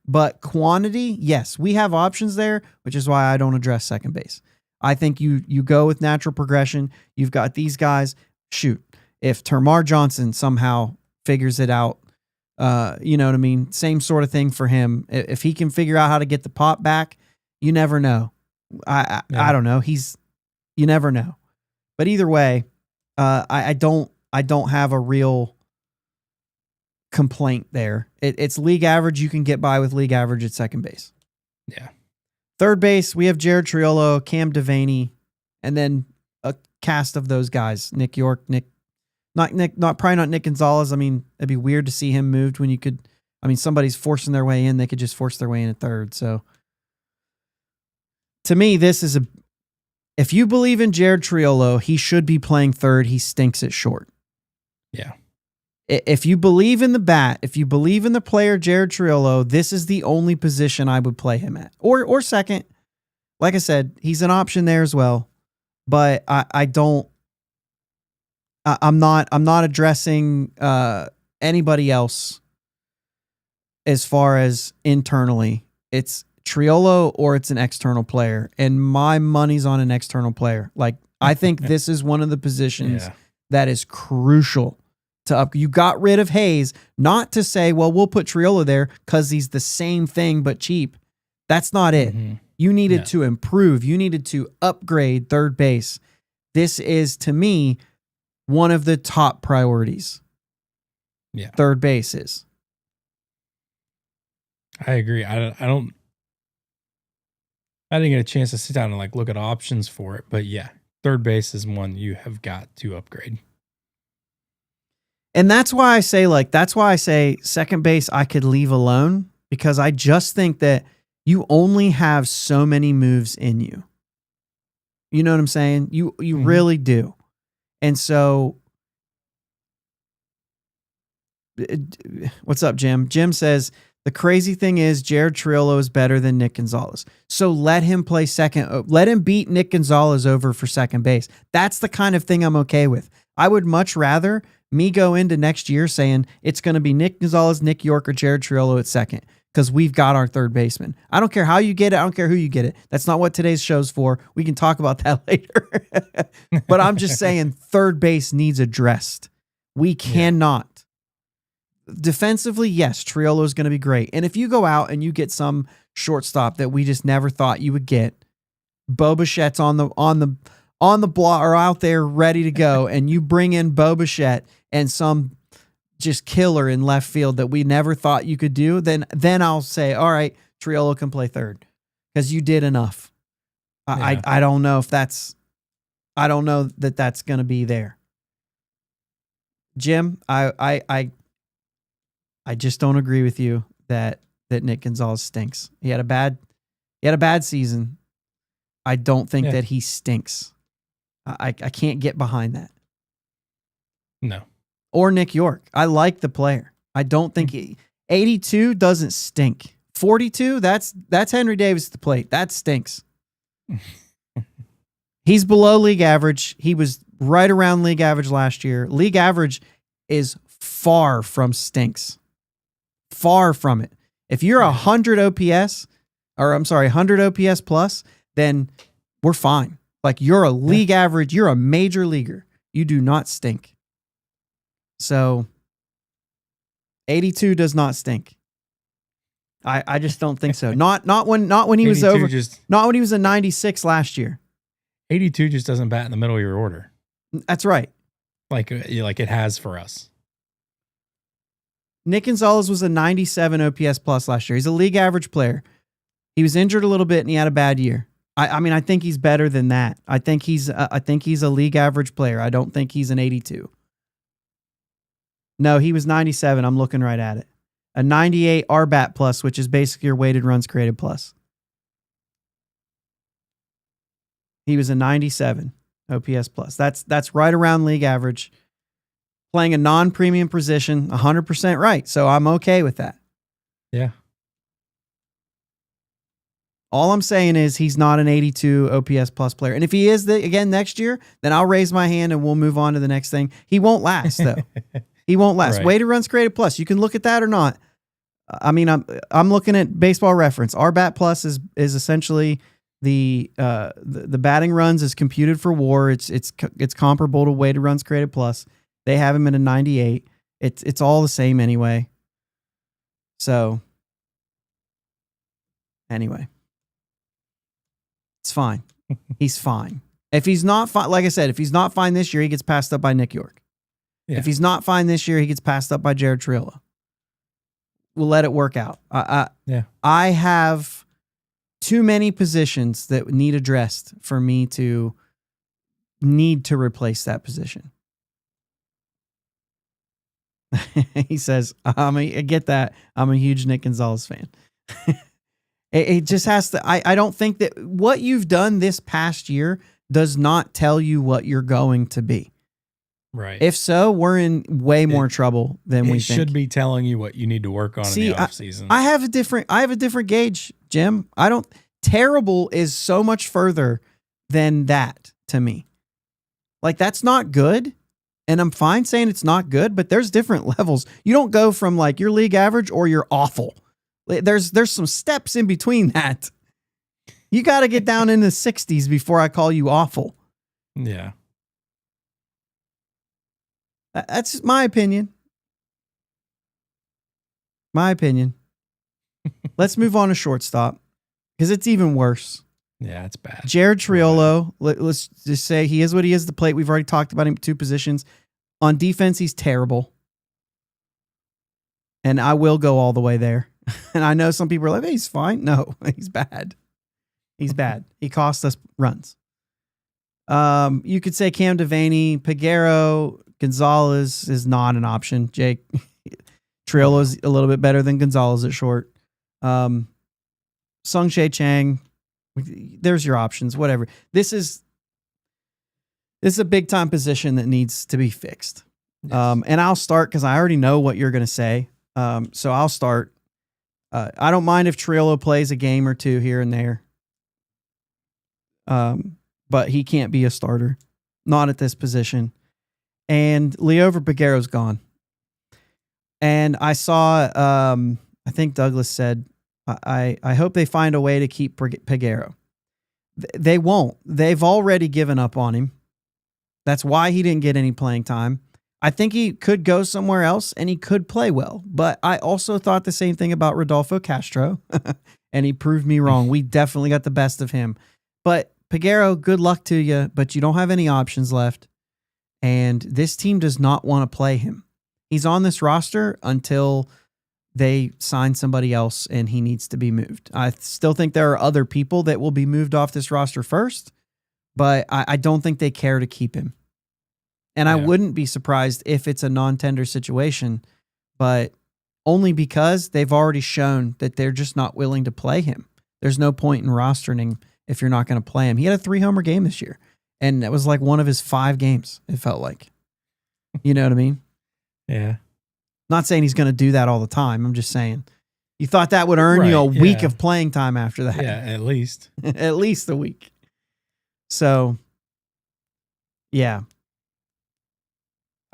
Speaker 1: But quantity, yes, we have options there, which is why I don't address second base. I think you go with natural progression. You've got these guys. Shoot, if Termar Johnson somehow figures it out, you know what I mean? Same sort of thing for him. If he can figure out how to get the pop back, you never know. I don't know. You never know. But either way, I don't have a real complaint there. It's league average. You can get by with league average at second base.
Speaker 2: Yeah.
Speaker 1: Third base, we have Jared Triolo, Cam Devaney, and then a cast of those guys. Nick York, probably not Nick Gonzalez. I mean, it'd be weird to see him moved when you could. I mean, somebody's forcing their way in. They could just force their way in at third. So to me, this is if you believe in Jared Triolo, he should be playing third. He stinks at short.
Speaker 2: Yeah.
Speaker 1: If you believe in the bat, if you believe in the player Jared Triolo, this is the only position I would play him at. Or second. Like I said, he's an option there as well. But I'm not addressing anybody else as far as internally. It's Triolo or it's an external player. And my money's on an external player. Like I think this is one of the positions that is crucial to up. You got rid of Hayes, not to say, well, we'll put Triolo there because he's the same thing but cheap. That's not it. Mm-hmm. You needed to improve. You needed to upgrade third base. This is, to me, one of the top priorities.
Speaker 2: Yeah.
Speaker 1: Third base is.
Speaker 2: I agree. I didn't get a chance to sit down and like look at options for it, but yeah, third base is one you have got to upgrade.
Speaker 1: And that's why I say second base I could leave alone, because I just think that you only have so many moves in you. You know what I'm saying? You really do. And so what's up, Jim? Jim says, the crazy thing is Jared Triolo is better than Nick Gonzalez. So let him play second. Let him beat Nick Gonzalez over for second base. That's the kind of thing I'm okay with. I would much rather me go into next year saying it's going to be Nick Gonzalez, Nick York, or Jared Triolo at second, because we've got our third baseman. I don't care how you get it. I don't care who you get it. That's not what today's show's for. We can talk about that later. But I'm just saying third base needs addressed. We cannot. Defensively, yes, Triolo is going to be great. And if you go out and you get some shortstop that we just never thought you would get, Bo Bichette's on the block or out there ready to go, and you bring in Bo Bichette and some just killer in left field that we never thought you could do, then I'll say, all right, Triolo can play third because you did enough. I don't know if I don't know that that's going to be there. Jim, I just don't agree with you that Nick Gonzalez stinks. He had a bad season. I don't think that he stinks. I can't get behind that.
Speaker 2: No.
Speaker 1: Or Nick York. I like the player. I don't think 82 doesn't stink. 42, that's Henry Davis at the plate. That stinks. He's below league average. He was right around league average last year. League average is far from stinks. Far from it. If you're 100 OPS, or I'm sorry, 100 OPS plus, then we're fine. Like you're a league average, you're a major leaguer. You do not stink. So 82 does not stink. I just don't think so. Not when he was over. Not when he was a 96 last year.
Speaker 2: 82 just doesn't bat in the middle of your order.
Speaker 1: That's right.
Speaker 2: Like it has for us.
Speaker 1: Nick Gonzalez was a 97 OPS plus last year. He's a league average player. He was injured a little bit and he had a bad year. I mean, I think he's better than that. I think he's a league average player. I don't think he's an 82. No, he was 97. I'm looking right at it. A 98 RBAT plus, which is basically your weighted runs created plus. He was a 97 OPS plus. That's right around league average. Playing a non-premium position, 100% right. So I'm okay with that.
Speaker 2: Yeah.
Speaker 1: All I'm saying is he's not an 82 OPS plus player. And if he is again next year, then I'll raise my hand and we'll move on to the next thing. He won't last though. He won't last.
Speaker 2: Right.
Speaker 1: Weighted runs created plus. You can look at that or not. I mean, I'm looking at Baseball Reference. RBAT plus is essentially the batting runs is computed for WAR. It's comparable to weighted runs created plus. They have him at a 98. It's all the same anyway. So anyway, it's fine. He's fine. If he's not fine, like I said, if he's not fine this year, he gets passed up by Nick York.
Speaker 2: Yeah.
Speaker 1: If he's not fine this year, he gets passed up by Jared Triolo. We'll let it work out. I have too many positions that need addressed for me to need to replace that position. He says, I get that. I'm a huge Nick Gonzalez fan. It just has to, I don't think that what you've done this past year does not tell you what you're going to be.
Speaker 2: Right.
Speaker 1: If so, we're in way more trouble than we think.
Speaker 2: It should be telling you what you need to work on in the off season.
Speaker 1: I have a different gauge, Jim. Terrible is so much further than that to me. Like that's not good. And I'm fine saying it's not good, but there's different levels. You don't go from like your league average or you're awful. There's some steps in between that. You got to get down in the 60s before I call you awful.
Speaker 2: Yeah.
Speaker 1: That's my opinion. My opinion. Let's move on to shortstop because it's even worse.
Speaker 2: Yeah, it's bad.
Speaker 1: Jared Triolo, let's just say he is what he is at the plate. We've already talked about him two positions. On defense, he's terrible. And I will go all the way there. And I know some people are like, hey, he's fine. No, he's bad. He's bad. He cost us runs. You could say Cam Devaney, Peguero, Gonzalez is not an option. Jake, Triolo is a little bit better than Gonzalez at short. Sung-Shae Chang, there's your options, whatever. This is a big time position that needs to be fixed. Yes. And I'll start because I already know what you're going to say. So I'll start. I don't mind if Triolo plays a game or two here and there. But he can't be a starter. Not at this position. And Liover Peguero's gone. And I saw, I think Douglas said, I hope they find a way to keep Peguero. They won't. They've already given up on him. That's why he didn't get any playing time. I think he could go somewhere else and he could play well. But I also thought the same thing about Rodolfo Castro. And he proved me wrong. We definitely got the best of him. But Peguero, good luck to you, but you don't have any options left. And this team does not want to play him. He's on this roster until they sign somebody else and he needs to be moved. I still think there are other people that will be moved off this roster first, but I don't think they care to keep him. And I wouldn't be surprised if it's a non-tender situation, but only because they've already shown that they're just not willing to play him. There's no point in rostering him if you're not going to play him. He had a 3-homer game this year, and that was like one of his 5 games, it felt like. You know what I mean?
Speaker 2: Yeah.
Speaker 1: Not saying he's going to do that all the time. I'm just saying. You thought that would earn you a week of playing time after that.
Speaker 2: Yeah, at least.
Speaker 1: At least a week. So, yeah.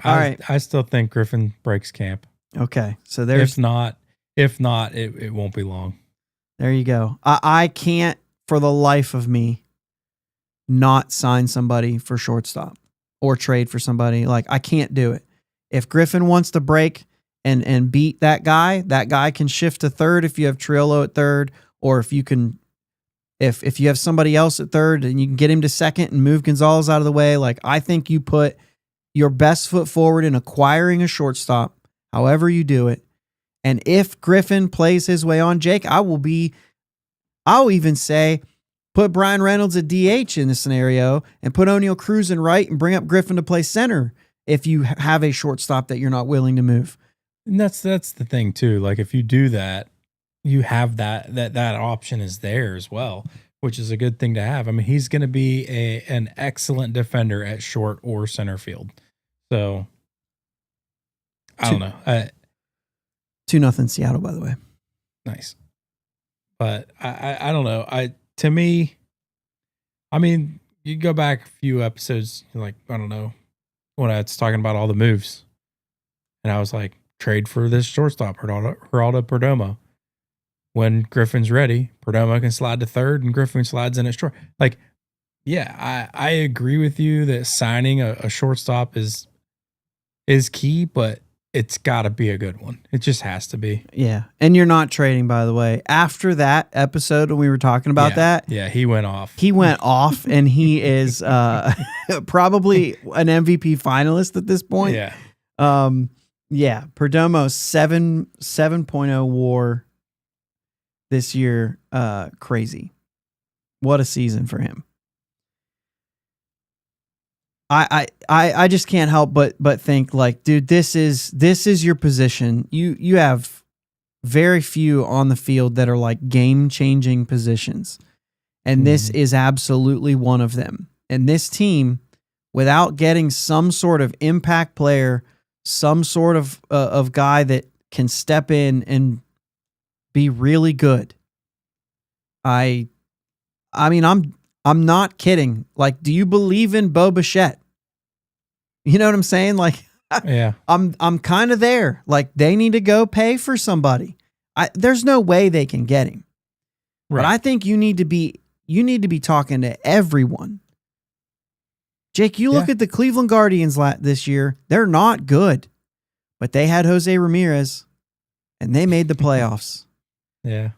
Speaker 1: All right.
Speaker 2: I still think Griffin breaks camp.
Speaker 1: Okay. So there's...
Speaker 2: If not, If not, it won't be long.
Speaker 1: There you go. I can't for the life of me not sign somebody for shortstop or trade for somebody. Like, I can't do it. If Griffin wants to break and beat that guy can shift to third if you have Triolo at third, or if you can, if you have somebody else at third and you can get him to second and move Gonzalez out of the way. Like, I think you put your best foot forward in acquiring a shortstop, however you do it. And if Griffin plays his way on, Jake, I'll even say put Brian Reynolds at DH in this scenario and put O'Neal Cruz in right and bring up Griffin to play center if you have a shortstop that you're not willing to move.
Speaker 2: And that's the thing too. Like, if you do that, you have that option is there as well, which is a good thing to have. I mean, he's going to be an excellent defender at short or center field. So I don't know.
Speaker 1: 2-0 Seattle, by the way.
Speaker 2: Nice. But I don't know. To me, I mean, you go back a few episodes, like, I don't know, when I was talking about all the moves. And I was like, trade for this shortstop, Geraldo Perdomo. When Griffin's ready, Perdomo can slide to third and Griffin slides in at short. Like, yeah, I agree with you that signing a shortstop is key, but it's got to be a good one. It just has to be.
Speaker 1: Yeah. And you're not trading, by the way. After that episode when we were talking about that.
Speaker 2: Yeah, he went off.
Speaker 1: He went off, and he is probably an MVP finalist at this point.
Speaker 2: Yeah.
Speaker 1: Yeah. Perdomo's 7.0 WAR this year. Crazy. What a season for him. I just can't help but think, like, dude, this is your position. You have very few on the field that are like game-changing positions. And this is absolutely one of them. And this team, without getting some sort of impact player, some sort of guy that can step in and be really good. I mean, I'm not kidding. Like, do you believe in Bo Bichette? You know what I'm saying? Like,
Speaker 2: yeah,
Speaker 1: I'm kind of there. Like, they need to go pay for somebody. There's no way they can get him. Right. But I think you need to be talking to everyone. Jake, you look at the Cleveland Guardians this year. They're not good, but they had Jose Ramirez and they made the playoffs.
Speaker 2: Yeah.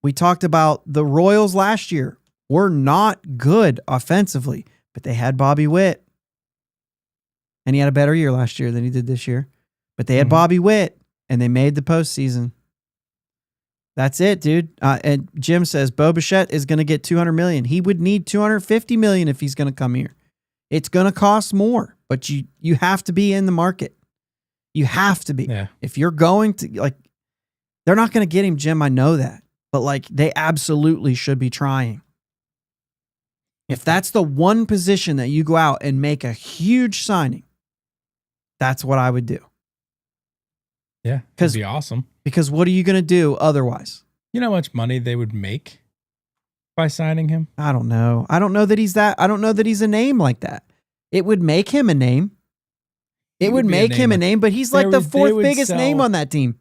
Speaker 1: We talked about the Royals last year. Were not good offensively, but they had Bobby Witt. And he had a better year last year than he did this year. But they had Bobby Witt, and they made the postseason. That's it, dude. And Jim says Bo Bichette is going to get $200 million. He would need $250 million if he's going to come here. It's going to cost more, but you have to be in the market. You have to be.
Speaker 2: Yeah.
Speaker 1: If you're going to, like, they're not going to get him, Jim. I know that. But, like, they absolutely should be trying. If that's the one position that you go out and make a huge signing, that's what I would do.
Speaker 2: Yeah, that'd be awesome.
Speaker 1: Because what are you going to do otherwise?
Speaker 2: You know how much money they would make by signing him?
Speaker 1: I don't know. I don't know that he's a name like that. It would make him a name. It would make him a name, but he's like the fourth biggest name on that team.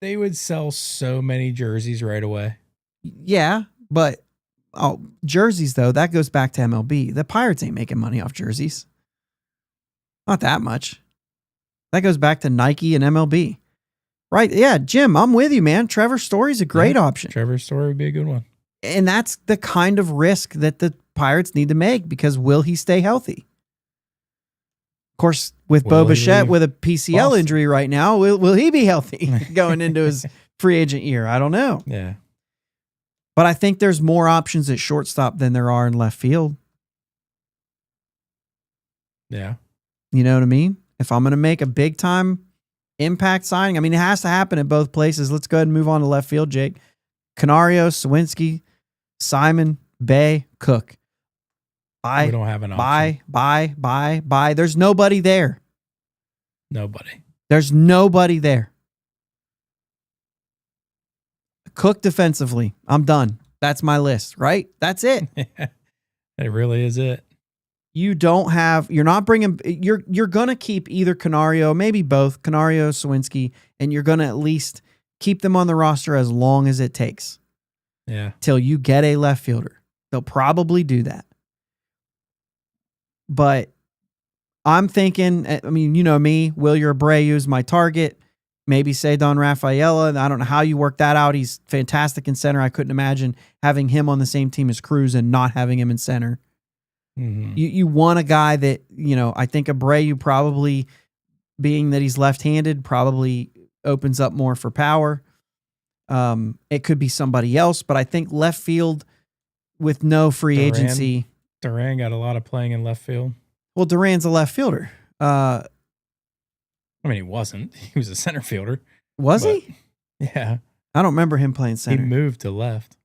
Speaker 2: They would sell so many jerseys right away.
Speaker 1: Yeah, but jerseys, though, that goes back to MLB. The Pirates ain't making money off jerseys. Not that much. That goes back to Nike and MLB. Right. Yeah, Jim, I'm with you, man. Trevor Story's a great option.
Speaker 2: Trevor Story would be a good one.
Speaker 1: And that's the kind of risk that the Pirates need to make, because will he stay healthy? Of course, with Bo Bichette with a PCL injury right now, will he be healthy going into his free agent year? I don't know.
Speaker 2: Yeah.
Speaker 1: But I think there's more options at shortstop than there are in left field.
Speaker 2: Yeah.
Speaker 1: You know what I mean? If I'm going to make a big time impact signing, I mean, it has to happen at both places. Let's go ahead and move on to left field, Jake. Canario, Sawinski, Simon, Bay, Cook.
Speaker 2: We don't have an option.
Speaker 1: Buy. There's nobody there.
Speaker 2: Nobody.
Speaker 1: There's nobody there. Cook defensively. I'm done. That's my list, right? That's it.
Speaker 2: It really is it.
Speaker 1: You're not bringing, you're going to keep either Canario, maybe both, Canario, Sawinski, and you're going to at least keep them on the roster as long as it takes.
Speaker 2: Yeah.
Speaker 1: Till you get a left fielder. They'll probably do that. But I'm thinking, I mean, you know me, Wilyer Abreu is my target. Maybe Cedon Rafaela. I don't know how you work that out. He's fantastic in center. I couldn't imagine having him on the same team as Cruz and not having him in center.
Speaker 2: Mm-hmm.
Speaker 1: You want a guy that, I think Abreu probably, being that he's left-handed, probably opens up more for power. It could be somebody else, but I think left field with no free agency.
Speaker 2: Duran got a lot of playing in left field.
Speaker 1: Well, Duran's a left fielder.
Speaker 2: I mean, he wasn't. He was a center fielder.
Speaker 1: Was he?
Speaker 2: Yeah.
Speaker 1: I don't remember him playing center.
Speaker 2: He moved to left.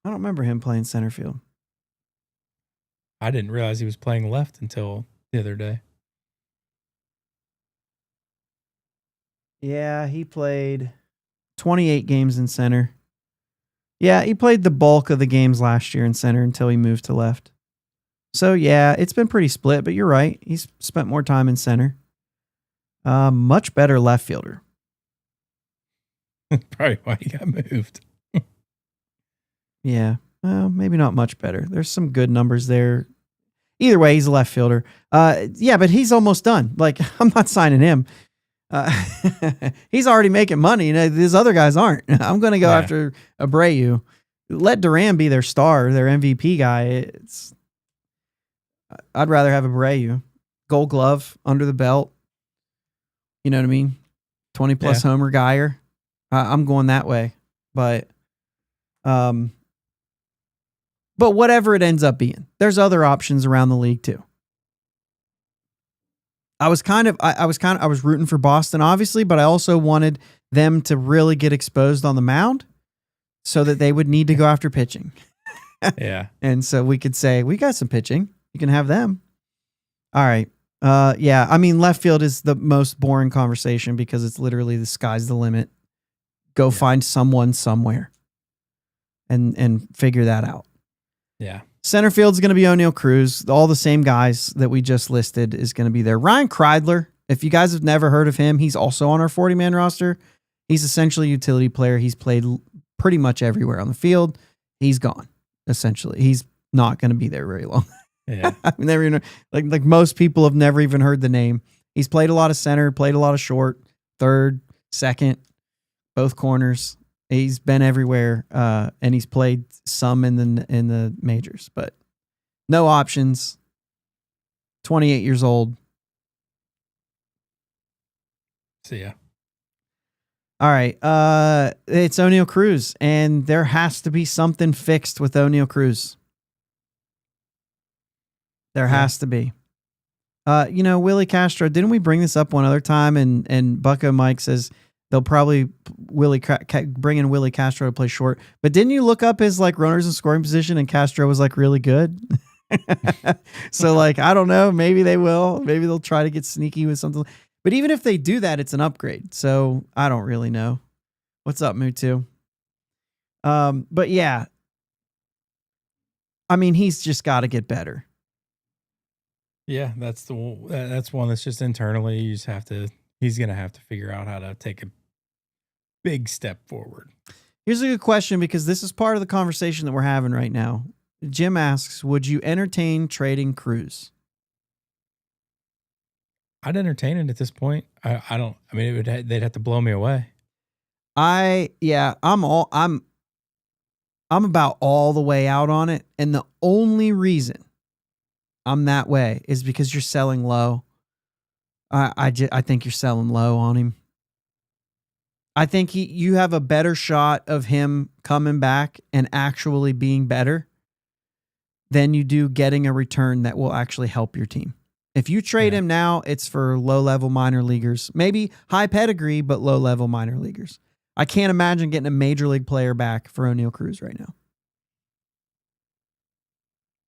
Speaker 1: I don't remember him playing center field.
Speaker 2: I didn't realize he was playing left until the other day.
Speaker 1: Yeah, he played 28 games in center. Yeah, he played the bulk of the games last year in center until he moved to left. So, yeah, it's been pretty split, but you're right. He's spent more time in center. Much better left fielder.
Speaker 2: Probably why he got moved.
Speaker 1: Yeah, well, maybe not much better. There's some good numbers there. Either way, he's a left fielder. Yeah, but he's almost done. Like, I'm not signing him. He's already making money. These other guys aren't. I'm going to go after Abreu. Let Duran be their star, their MVP guy. I'd rather have Abreu. Gold Glove under the belt. You know what I mean? 20-plus homer guyer. I'm going that way. But whatever it ends up being, there's other options around the league too. I was rooting for Boston, obviously, but I also wanted them to really get exposed on the mound so that they would need to go after pitching.
Speaker 2: Yeah.
Speaker 1: And so we could say, we got some pitching. You can have them. All right. Yeah. I mean, left field is the most boring conversation because it's literally the sky's the limit. Go find someone somewhere and figure that out.
Speaker 2: Yeah.
Speaker 1: Center field's going to be O'Neal Cruz. All the same guys that we just listed is going to be there. Ryan Kreidler, if you guys have never heard of him, he's also on our 40-man roster. He's essentially a utility player. He's played pretty much everywhere on the field. He's gone, essentially. He's not going to be there very long.
Speaker 2: Yeah.
Speaker 1: I've never even, like most people have never even heard the name. He's played a lot of center, played a lot of short, third, second, both corners. He's been everywhere, and he's played some in the majors, but no options. 28 years old.
Speaker 2: See ya.
Speaker 1: All right, it's O'Neal Cruz, and there has to be something fixed with O'Neal Cruz. There has to be. Willie Castro, didn't we bring this up one other time? And Bucko Mike says they'll probably bring in Willie Castro to play short. But didn't you look up his runners in scoring position and Castro was really good? So I don't know. Maybe they will. Maybe they'll try to get sneaky with something. But even if they do that, it's an upgrade. So I don't really know. What's up, Mutu? But yeah. I mean, he's just got to get better.
Speaker 2: Yeah, that's one that's just internally. He's going to have to figure out how to take a big step forward.
Speaker 1: Here's a good question because this is part of the conversation that we're having right now. Jim asks, would you entertain trading Cruz?
Speaker 2: I'd entertain it at this point. They'd have to blow me away.
Speaker 1: I'm about all the way out on it. And the only reason I'm that way is because you're selling low. I think you're selling low on him. I think you have a better shot of him coming back and actually being better than you do getting a return that will actually help your team. If you trade him now, it's for low-level minor leaguers. Maybe high pedigree, but low-level minor leaguers. I can't imagine getting a major league player back for O'Neal Cruz right now.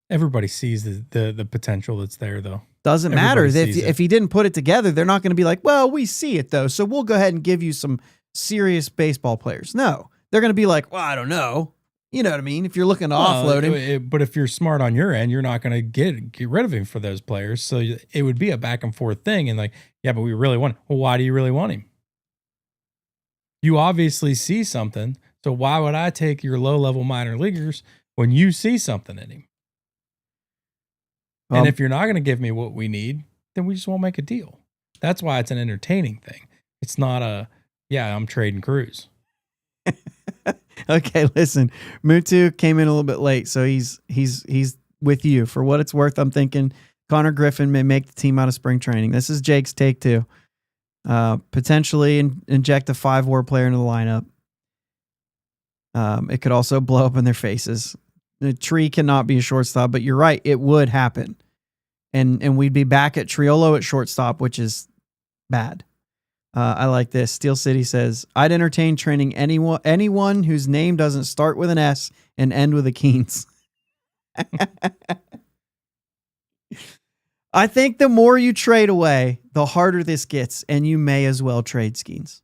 Speaker 2: Everybody sees the potential that's there, though.
Speaker 1: Doesn't matter. If he didn't put it together, they're not going to be like, well, we see it, though, so we'll go ahead and give you some serious baseball players. No. They're going to be like, well, I don't know. You know what I mean? If you're looking to offload him.
Speaker 2: But if you're smart on your end, you're not going to get rid of him for those players. So it would be a back and forth thing. And but we really want him. Well, why do you really want him? You obviously see something. So why would I take your low-level minor leaguers when you see something in him? And if you're not going to give me what we need, then we just won't make a deal. That's why it's an entertaining thing. It's not I'm trading Cruz.
Speaker 1: Okay, listen. Mutu came in a little bit late, so he's with you. For what it's worth, I'm thinking Connor Griffin may make the team out of spring training. This is Jake's take too. Potentially inject a 5-WAR player into the lineup. It could also blow up in their faces. The Tree cannot be a shortstop, but you're right, it would happen. And we'd be back at Triolo at shortstop, which is bad. I like this. Steel City says, I'd entertain training anyone whose name doesn't start with an S and end with a Keens. I think the more you trade away, the harder this gets, and you may as well trade Skeens.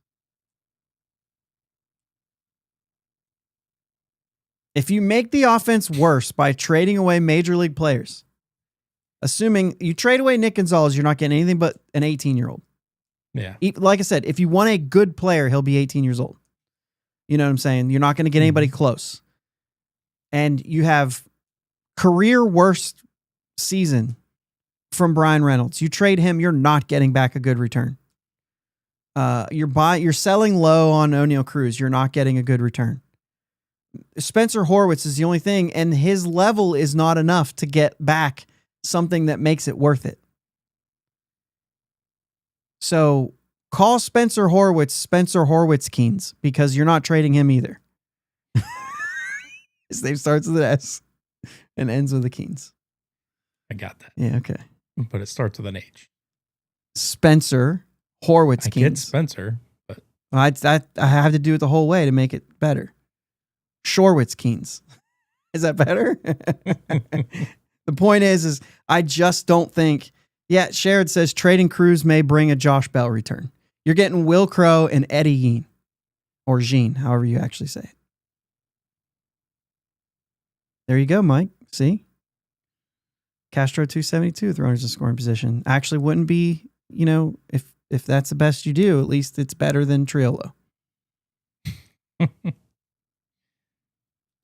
Speaker 1: If you make the offense worse by trading away major league players, assuming you trade away Nick Gonzalez, you're not getting anything but an 18-year-old.
Speaker 2: Yeah.
Speaker 1: Like I said, if you want a good player, he'll be 18 years old. You know what I'm saying? You're not going to get anybody close. And you have career worst season from Brian Reynolds. You trade him, you're not getting back a good return. You're selling low on O'Neal Cruz. You're not getting a good return. Spencer Horwitz is the only thing, and his level is not enough to get back something that makes it worth it. So call Spencer Horwitz Keens, because you're not trading him either. His name starts with an S and ends with a Keens.
Speaker 2: I got that.
Speaker 1: Yeah, okay.
Speaker 2: But it starts with an H.
Speaker 1: Spencer Horwitz Keens.
Speaker 2: I get Spencer, but
Speaker 1: I have to do it the whole way to make it better. Shorwitz Keens. Is that better? The point is I just don't think. Yeah, Sherrod says trading Cruz may bring a Josh Bell return. You're getting Will Crow and Eddie Yean. Or Jean, however you actually say it. There you go, Mike. See? Castro 272 with runners in scoring position. Actually wouldn't be, if that's the best you do, at least it's better than Triolo.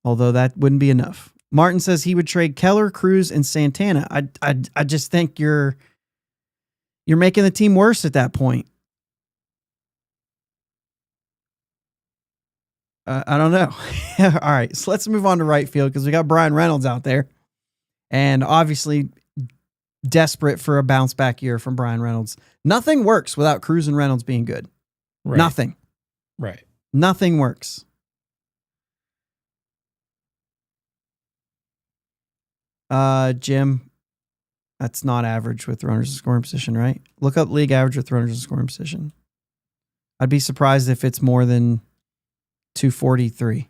Speaker 1: Although that wouldn't be enough. Martin says he would trade Keller, Cruz, and Santana. I just think you're making the team worse at that point. I don't know. All right, so let's move on to right field because we got Brian Reynolds out there. And obviously desperate for a bounce back year from Brian Reynolds. Nothing works without Cruz and Reynolds being good.
Speaker 2: Right.
Speaker 1: Nothing.
Speaker 2: Right.
Speaker 1: Nothing works. Jim, that's not average with runners in scoring position, right? Look up league average with runners in scoring position. I'd be surprised if it's more than 243.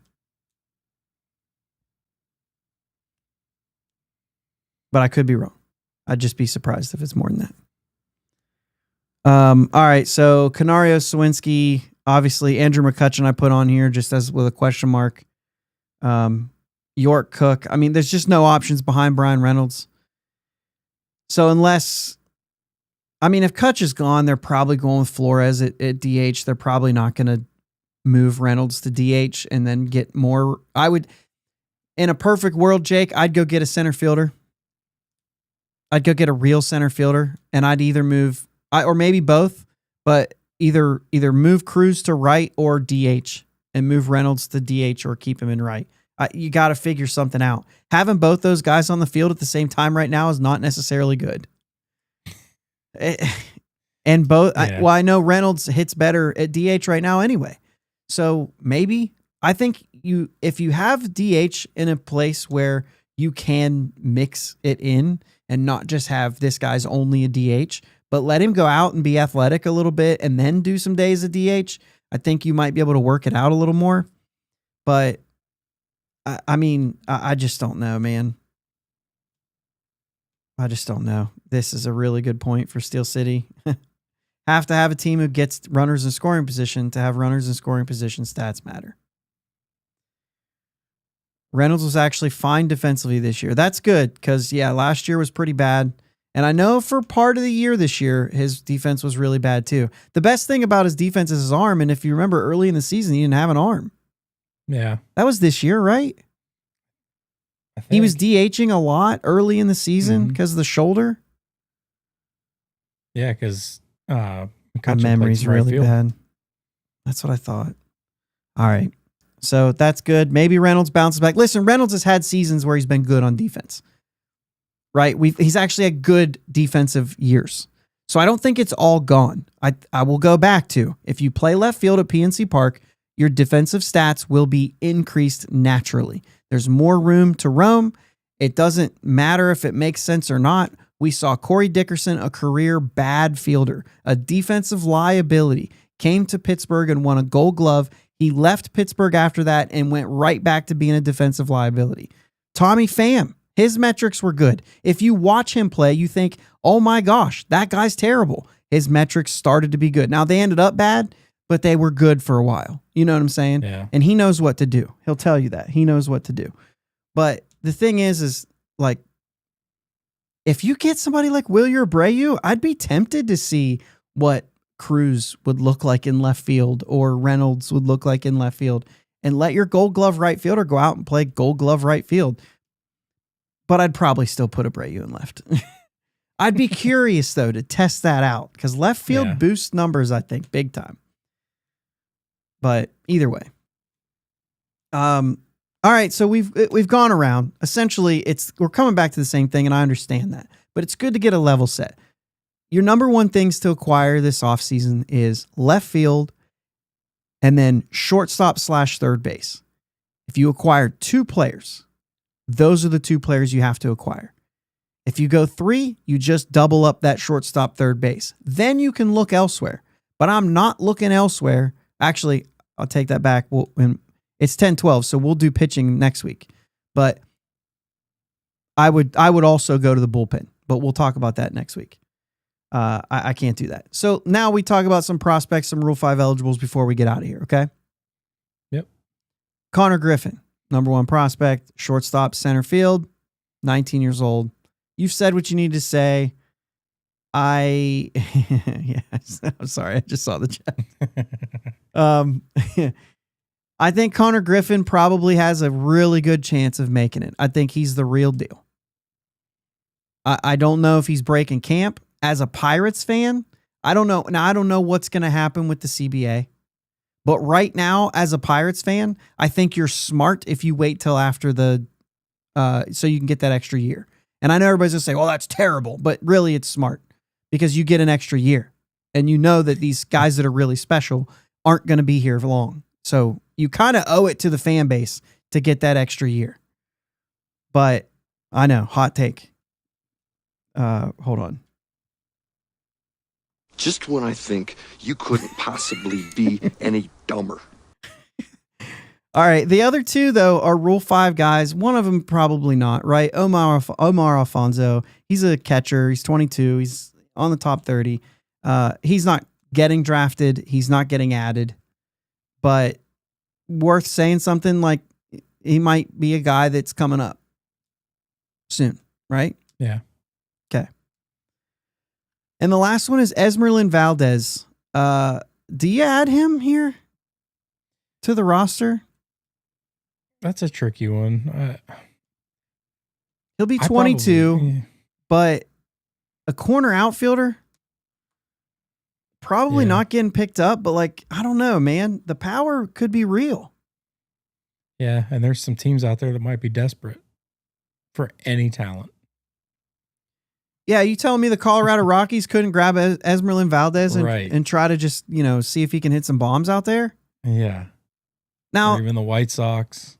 Speaker 1: But I could be wrong. I'd just be surprised if it's more than that. All right, so Canario, Sawinski, obviously Andrew McCutchen I put on here just as with a question mark. York, Cook. I mean, there's just no options behind Brian Reynolds. So if Kutch is gone, they're probably going with Flores at DH. They're probably not going to move Reynolds to DH and then get more. In a perfect world, Jake, I'd go get a center fielder. I'd go get a real center fielder, and I'd either move, or maybe both, but either move Cruz to right or DH and move Reynolds to DH or keep him in right. You got to figure something out. Having both those guys on the field at the same time right now is not necessarily good. And both,
Speaker 2: yeah.
Speaker 1: I know Reynolds hits better at DH right now anyway. So maybe, I think if you have DH in a place where you can mix it in and not just have this guy's only a DH, but let him go out and be athletic a little bit and then do some days of DH, I think you might be able to work it out a little more. But I just don't know, man. I just don't know. This is a really good point for Steel City. Have to have a team who gets runners in scoring position to have runners in scoring position stats matter. Reynolds was actually fine defensively this year. That's good because, last year was pretty bad. And I know for part of the year this year, his defense was really bad too. The best thing about his defense is his arm. And if you remember early in the season, he didn't have an arm.
Speaker 2: Yeah.
Speaker 1: That was this year, right? He was DHing a lot early in the season because of the shoulder.
Speaker 2: Yeah, because
Speaker 1: my memory's really bad. That's what I thought. All right. So that's good. Maybe Reynolds bounces back. Listen, Reynolds has had seasons where he's been good on defense. Right? He's actually had good defensive years. So I don't think it's all gone. I will go back to, if you play left field at PNC Park, your defensive stats will be increased naturally. There's more room to roam. It doesn't matter if it makes sense or not. We saw Corey Dickerson, a career bad fielder, a defensive liability, came to Pittsburgh and won a Gold Glove. He left Pittsburgh after that and went right back to being a defensive liability. Tommy Pham, his metrics were good. If you watch him play, you think, oh my gosh, that guy's terrible. His metrics started to be good. Now, they ended up bad, but they were good for a while. You know what I'm saying?
Speaker 2: Yeah.
Speaker 1: And he knows what to do. He'll tell you that. He knows what to do. But the thing is like, if you get somebody like Wilyer Abreu, I'd be tempted to see what Cruz would look like in left field or Reynolds would look like in left field and let your Gold Glove right fielder go out and play Gold Glove right field. But I'd probably still put Abreu in left. I'd be curious, though, to test that out because left field boosts numbers, I think, big time. But either way. All right, so we've gone around. Essentially, we're coming back to the same thing, and I understand that. But it's good to get a level set. Your number one things to acquire this offseason is left field and then shortstop / third base. If you acquire 2 players, those are the 2 players you have to acquire. If you go 3, you just double up that shortstop third base. Then you can look elsewhere. But I'm not looking elsewhere. Actually, I'll take that back. It's 10-12, so we'll do pitching next week. But I would also go to the bullpen, but we'll talk about that next week. I can't do that. So now we talk about some prospects, some Rule 5 eligibles before we get out of here, okay?
Speaker 2: Yep.
Speaker 1: Connor Griffin, number 1 prospect, shortstop, center field, 19 years old. You've said what you need to say. I'm sorry, I just saw the chat. I think Connor Griffin probably has a really good chance of making it. I think he's the real deal. I don't know if he's breaking camp. As a Pirates fan, I don't know. Now, I don't know what's going to happen with the CBA. But right now, as a Pirates fan, I think you're smart if you wait till after so you can get that extra year. And I know everybody's going to say, well, that's terrible. But really, it's smart because you get an extra year. And you know that these guys that are really special aren't going to be here for long. So you kind of owe it to the fan base to get that extra year. But I know, hot take. Hold on.
Speaker 3: Just when I think you couldn't possibly be any dumber.
Speaker 1: All right. The other 2, though, are Rule 5 guys. One of them probably not, right? Omar Alfonso. He's a catcher. He's 22. He's on the top 30. He's not getting drafted. He's not getting added. But worth saying something like he might be a guy that's coming up soon, right?
Speaker 2: Yeah.
Speaker 1: Okay. And the last one is Esmeralyn Valdez. Do you add him here to the roster?
Speaker 2: That's a tricky one.
Speaker 1: He'll be 22, but a corner outfielder, probably not getting picked up, but I don't know, man. The power could be real.
Speaker 2: Yeah, and there's some teams out there that might be desperate for any talent.
Speaker 1: Yeah, you telling me the Colorado Rockies couldn't grab Esmeralyn Valdez and try to just, see if he can hit some bombs out there?
Speaker 2: Yeah.
Speaker 1: Now,
Speaker 2: or even the White Sox.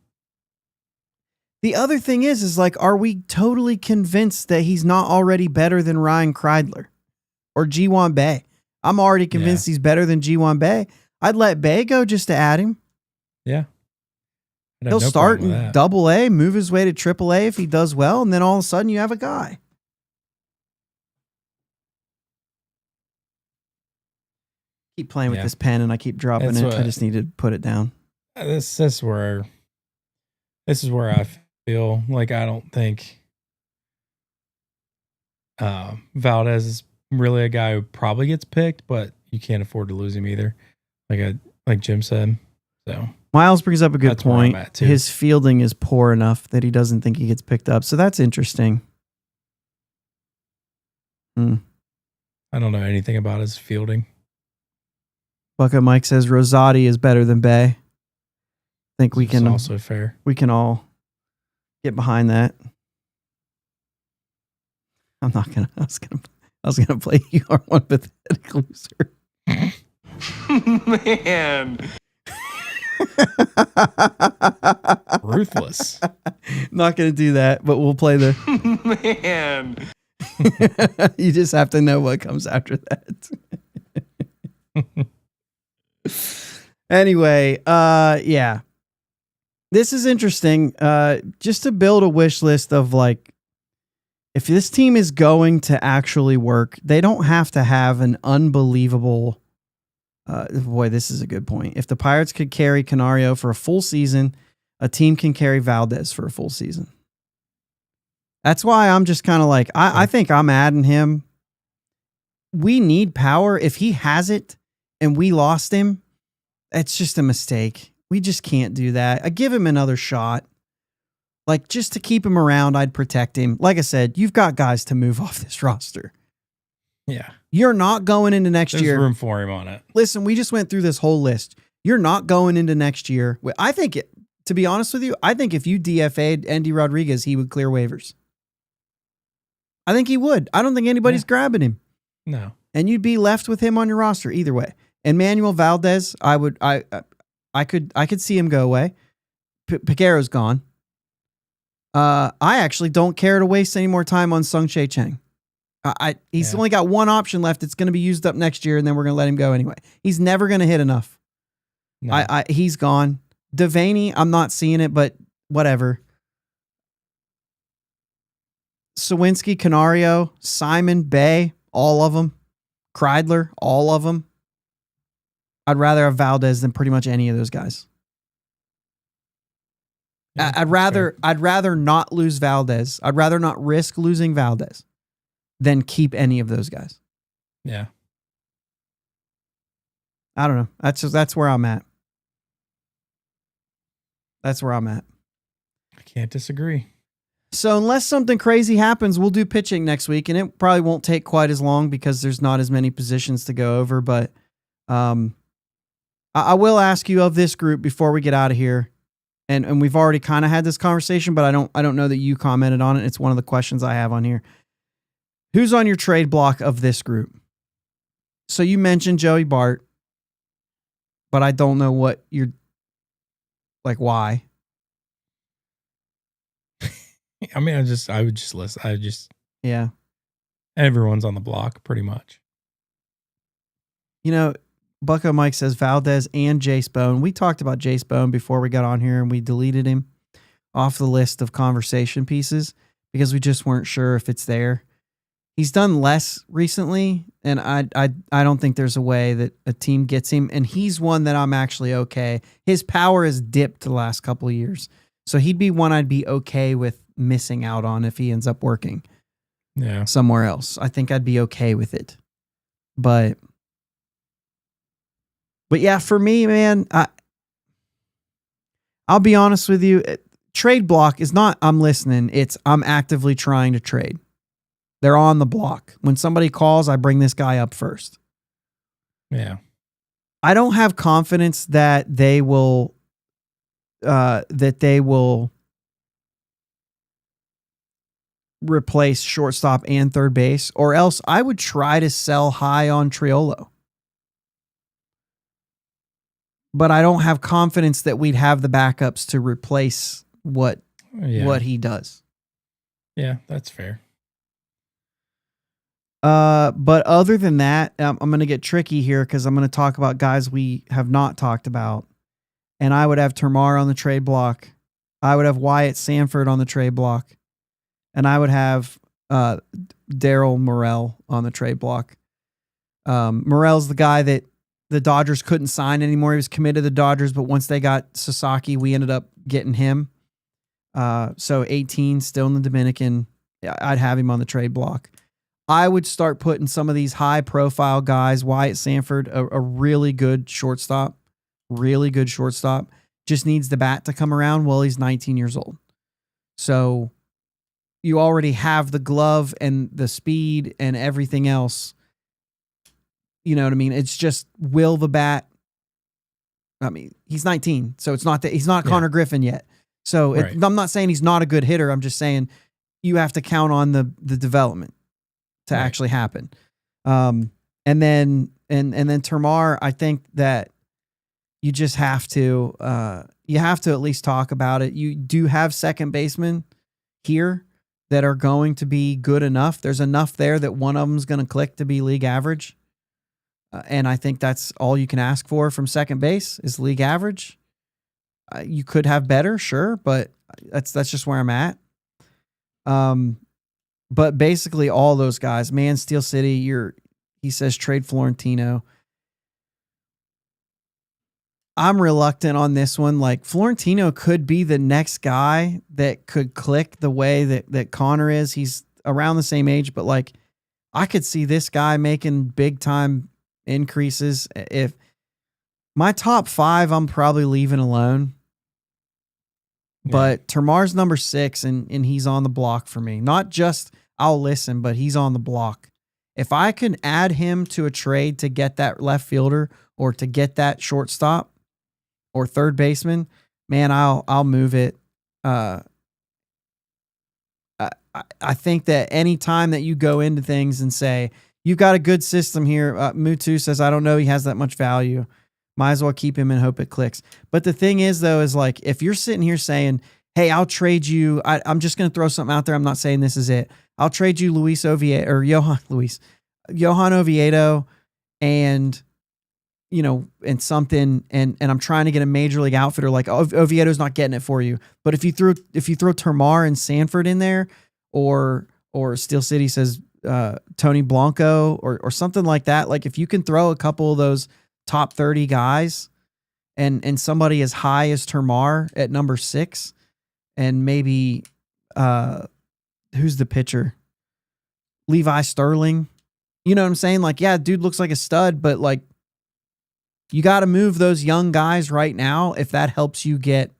Speaker 1: The other thing is are we totally convinced that he's not already better than Ryan Kreidler or G1 Bay? I'm already convinced he's better than G1 Bay. I'd let Bay go just to add him.
Speaker 2: Yeah.
Speaker 1: He'll start in Double-A, move his way to Triple-A if he does well, and then all of a sudden you have a guy. Keep playing with this pen and I keep dropping it. I just need to put it down.
Speaker 2: This is where I feel like I don't think Valdez is really a guy who probably gets picked, but you can't afford to lose him either. Like Jim said. So
Speaker 1: Miles brings up a good
Speaker 2: That's where I'm
Speaker 1: point.
Speaker 2: at, too.
Speaker 1: His fielding is poor enough that he doesn't think he gets picked up. So that's interesting.
Speaker 2: I don't know anything about his fielding.
Speaker 1: Bucket Mike says Rosati is better than Bay. I think we
Speaker 2: It's
Speaker 1: can
Speaker 2: also fair.
Speaker 1: we can all get behind that. I'm not gonna. I was gonna play You Are One Pathetic Loser.
Speaker 3: Man.
Speaker 2: Ruthless.
Speaker 1: Not gonna do that, but we'll play the.
Speaker 3: Man.
Speaker 1: You just have to know what comes after that. Anyway, yeah. This is interesting. Just to build a wish list of like, if this team is going to actually work, they don't have to have an unbelievable. Boy, this is a good point. If the Pirates could carry Canario for a full season, a team can carry Valdez for a full season. That's why I'm just kind of like, I think I'm adding him. We need power. If he has it and we lost him, it's just a mistake. We just can't do that. I give him another shot. Like, just to keep him around, I'd protect him. Like I said, you've got guys to move off this roster.
Speaker 2: Yeah.
Speaker 1: You're not going into next
Speaker 2: There's
Speaker 1: year.
Speaker 2: room for him on it.
Speaker 1: Listen, we just went through this whole list. You're not going into next year. I think, to be honest with you, I think if you DFA'd Andy Rodriguez, he would clear waivers. I think he would. I don't think anybody's grabbing him.
Speaker 2: No.
Speaker 1: And you'd be left with him on your roster either way. And Manuel Valdez, I could see him go away. Piquero's gone. I actually don't care to waste any more time on Sung Chae Chang. He's only got one option left. It's going to be used up next year, and then we're going to let him go anyway. He's never going to hit enough.
Speaker 2: No.
Speaker 1: He's gone. Devaney, I'm not seeing it, but whatever. Sawinski, Canario, Simon, Bay, all of them. Kreidler, all of them. I'd rather have Valdez than pretty much any of those guys.
Speaker 2: Yeah,
Speaker 1: I'd rather not lose Valdez. I'd rather not risk losing Valdez than keep any of those guys.
Speaker 2: Yeah.
Speaker 1: I don't know. That's where I'm at. That's where I'm at.
Speaker 2: I can't disagree.
Speaker 1: So unless something crazy happens, we'll do pitching next week, and it probably won't take quite as long because there's not as many positions to go over. But I will ask you of this group before we get out of here, and we've already kind of had this conversation, but I don't know that you commented on it. It's one of the questions I have on here. Who's on your trade block of this group? So you mentioned Joey Bart, but I don't know what you're like. Why?
Speaker 2: I mean, I would just listen.
Speaker 1: Yeah.
Speaker 2: Everyone's on the block pretty much.
Speaker 1: You know, Bucko Mike says Valdez and Jace Bone. We talked about Jace Bone before we got on here, and we deleted him off the list of conversation pieces because we just weren't sure if it's there. He's done less recently, and I don't think there's a way that a team gets him, and he's one that I'm actually okay. His power has dipped the last couple of years, so he'd be one I'd be okay with missing out on if he ends up working somewhere else. I think I'd be okay with it. But yeah, for me, man, I'll be honest with you. Trade block is not I'm listening. It's I'm actively trying to trade. They're on the block. When somebody calls, I bring this guy up first.
Speaker 2: Yeah.
Speaker 1: I don't have confidence that they will replace shortstop and third base, or else I would try to sell high on Triolo. But I don't have confidence that we'd have the backups to replace what he does.
Speaker 2: Yeah, that's fair.
Speaker 1: But other than that, I'm going to get tricky here because I'm going to talk about guys we have not talked about. And I would have Termar on the trade block. I would have Wyatt Sanford on the trade block. And I would have Daryl Morrell on the trade block. Morrell's the guy that the Dodgers couldn't sign anymore. He was committed to the Dodgers, but once they got Sasaki, we ended up getting him. So 18, still in the Dominican. I'd have him on the trade block. I would start putting some of these high profile guys, Wyatt Sanford, a really good shortstop, just needs the bat to come around. Well, he's 19 years old. So you already have the glove and the speed and everything else. You know what I mean? It's just, will the bat, I mean, he's 19, so it's not that he's not Connor Griffin yet. So I'm not saying he's not a good hitter. I'm just saying you have to count on the development to actually happen. And then Termar, I think that you just have to at least talk about it. You do have second basemen here that are going to be good enough. There's enough there that one of them is going to click to be league average. And I think that's all you can ask for from second base is league average. You could have better, sure, but that's just where I'm at. But basically all those guys, man, Steel City, he says trade Florentino. I'm reluctant on this one. Like, Florentino could be the next guy that could click the way that Connor is. He's around the same age, but like, I could see this guy making big time increases. If my top 5, I'm probably leaving alone. But Termar's number 6, and he's on the block for me. Not just I'll listen, but he's on the block. If I can add him to a trade to get that left fielder or to get that shortstop or third baseman, man, I'll move it. I think that any time that you go into things and say, you've got a good system here, Mutu says, I don't know he has that much value. Might as well keep him and hope it clicks. But the thing is, though, is like, if you're sitting here saying, hey, I'll trade you, I'm just going to throw something out there. I'm not saying this is it. I'll trade you Johan Oviedo and, and something, and I'm trying to get a major league outfitter, like Oviedo's not getting it for you. But if you throw Termar and Sanford in there, or Steel City says Tony Blanco or something like that, like if you can throw a couple of those top 30 guys and somebody as high as Termar at number 6, and maybe who's the pitcher? Levi Sterling. You know what I'm saying? Like, yeah, dude looks like a stud, but like, you got to move those young guys right now if that helps you get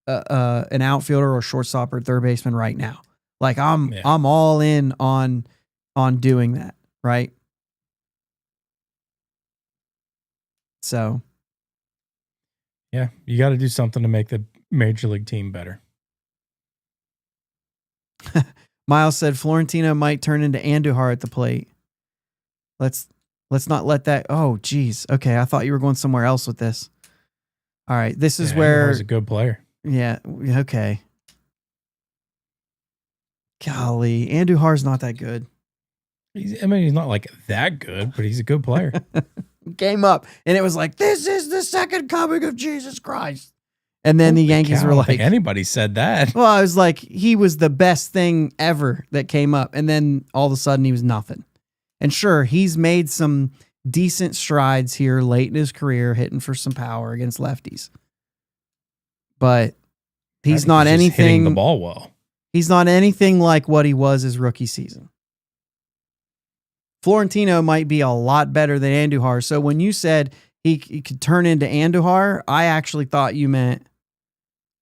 Speaker 1: an outfielder or shortstop or third baseman right now. Like, I'm all in on doing that, right? So,
Speaker 2: yeah, you got to do something to make the major league team better.
Speaker 1: Miles said Florentino might turn into Andujar at the plate. Let's not let that. Oh, geez. Okay, I thought you were going somewhere else with this. All right, this is where
Speaker 2: he's a good player.
Speaker 1: Yeah. Okay. Golly, Andujar's not that good.
Speaker 2: He's not like that good, but he's a good player.
Speaker 1: Came up, and it was like, this is the second coming of Jesus Christ. And then the Yankees were like,
Speaker 2: anybody said that.
Speaker 1: Well, I was like, he was the best thing ever that came up. And then all of a sudden he was nothing. And sure, he's made some decent strides here late in his career, hitting for some power against lefties. But he's not anything
Speaker 2: hitting the ball well.
Speaker 1: He's not anything like what he was his rookie season. Florentino might be a lot better than Andujar. So when you said he could turn into Andujar, I actually thought you meant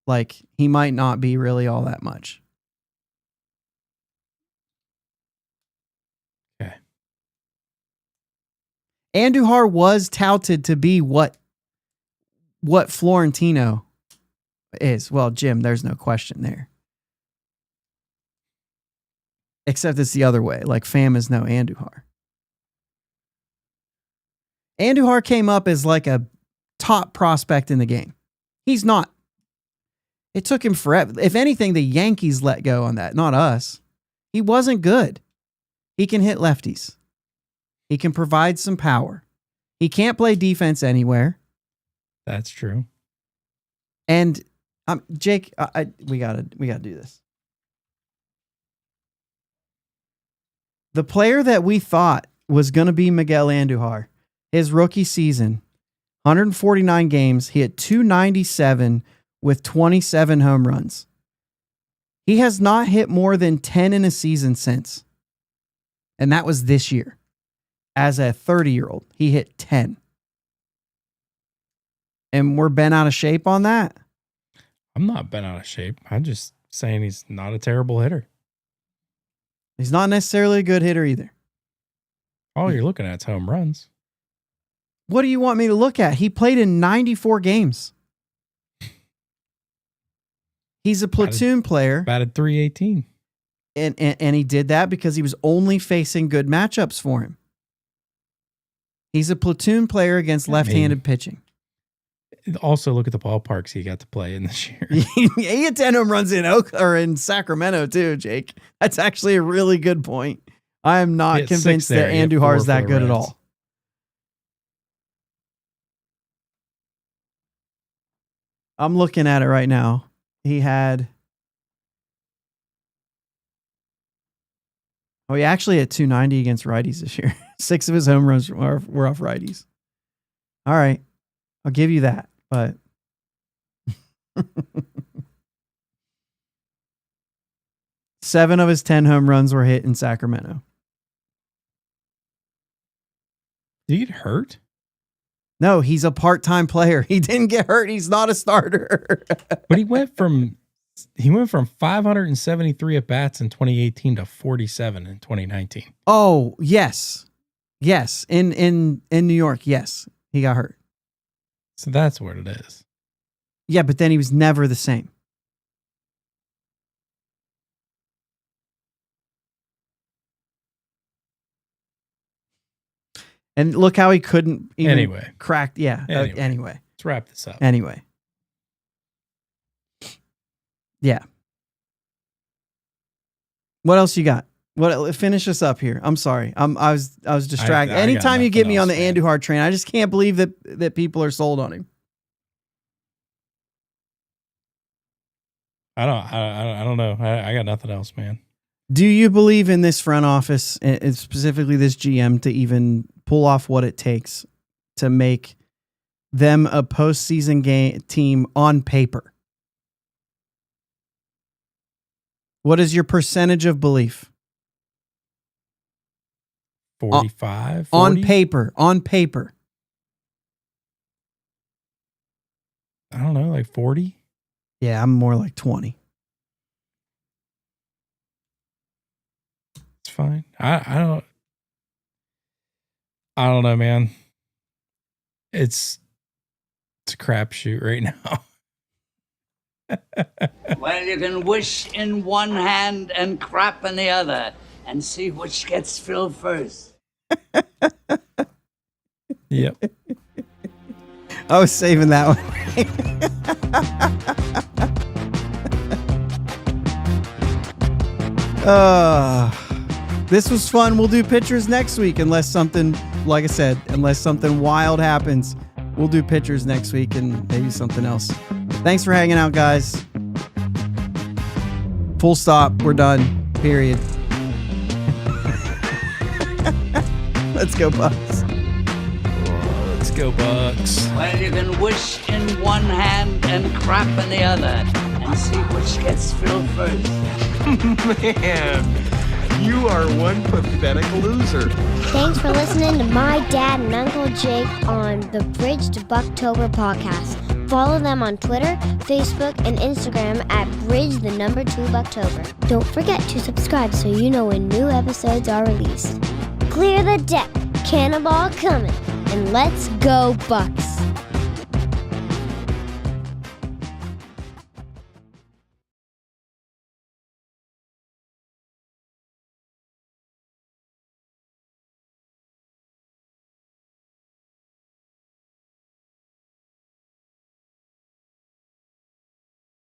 Speaker 1: like he might not be really all that much.
Speaker 2: Okay.
Speaker 1: Andujar was touted to be what Florentino is. Well, Jim, there's no question there. Except it's the other way. Like, Pham is no Andujar. Andujar came up as like a top prospect in the game. He's not. It took him forever. If anything, the Yankees let go on that, not us. He wasn't good. He can hit lefties. He can provide some power. He can't play defense anywhere.
Speaker 2: That's true.
Speaker 1: And Jake, we gotta do this. The player that we thought was going to be Miguel Andujar, his rookie season, 149 games, he had 297 with 27 home runs. He has not hit more than 10 in a season since. And that was this year. As a 30-year-old, he hit 10. And we're bent out of shape on that?
Speaker 2: I'm not bent out of shape. I'm just saying he's not a terrible hitter.
Speaker 1: He's not necessarily a good hitter either.
Speaker 2: All you're looking at is home runs.
Speaker 1: What do you want me to look at? He played in 94 games. He's a platoon player.
Speaker 2: Batted .318.
Speaker 1: And he did that because he was only facing good matchups for him. He's a platoon player against left-handed pitching.
Speaker 2: Also, look at the ballparks he got to play in this year.
Speaker 1: He had 10 home runs in Sacramento too, Jake. That's actually a really good point. I am not convinced that Andujar is that good at all. I'm looking at it right now. He actually had 290 against righties this year. 6 of his home runs were off righties. All right. I'll give you that, but seven of his 10 home runs were hit in Sacramento.
Speaker 2: Did he get hurt?
Speaker 1: No, he's a part-time player. He didn't get hurt. He's not a starter.
Speaker 2: But he went from 573 at bats in 2018 to 47 in 2019.
Speaker 1: Oh, yes. Yes. In New York, yes. He got hurt.
Speaker 2: So that's what it is.
Speaker 1: Yeah, but then he was never the same. And look how he couldn't even crack. Yeah. Anyway.
Speaker 2: Let's wrap this up.
Speaker 1: Anyway. Yeah. What else you got? Finish us up here. I'm sorry. I was distracted. Anytime you get me on the Andujar train, I just can't believe that people are sold on him.
Speaker 2: I don't know. I got nothing else, man.
Speaker 1: Do you believe in this front office, and specifically this GM, to even pull off what it takes to make them a postseason team on paper? What is your percentage of belief?
Speaker 2: 45? 40?
Speaker 1: On paper. On paper.
Speaker 2: I don't know, like 40?
Speaker 1: Yeah, I'm more like 20.
Speaker 2: It's fine. I don't know, man. It's a crapshoot right now.
Speaker 4: Well, you can wish in one hand and crap in the other and see which gets filled first.
Speaker 2: Yep.
Speaker 1: I was saving that one. This was fun. We'll do pitchers next week unless something, like I said, unless something wild happens. We'll do pitchers next week and maybe something else. Thanks for hanging out, guys. Full stop. We're done. Period. Let's go, Bucks.
Speaker 2: Let's go, Bucks.
Speaker 4: Well, you can wish in one hand and crap in the other and see which gets filled first.
Speaker 5: Man, you are one pathetic loser.
Speaker 6: Thanks for listening to my dad and Uncle Jake on the Bridge to Buctober podcast. Follow them on Twitter, Facebook, and Instagram at Bridge2Buctober. Don't forget to subscribe so you know when new episodes are released. Clear the deck, cannonball coming, and let's go Bucks.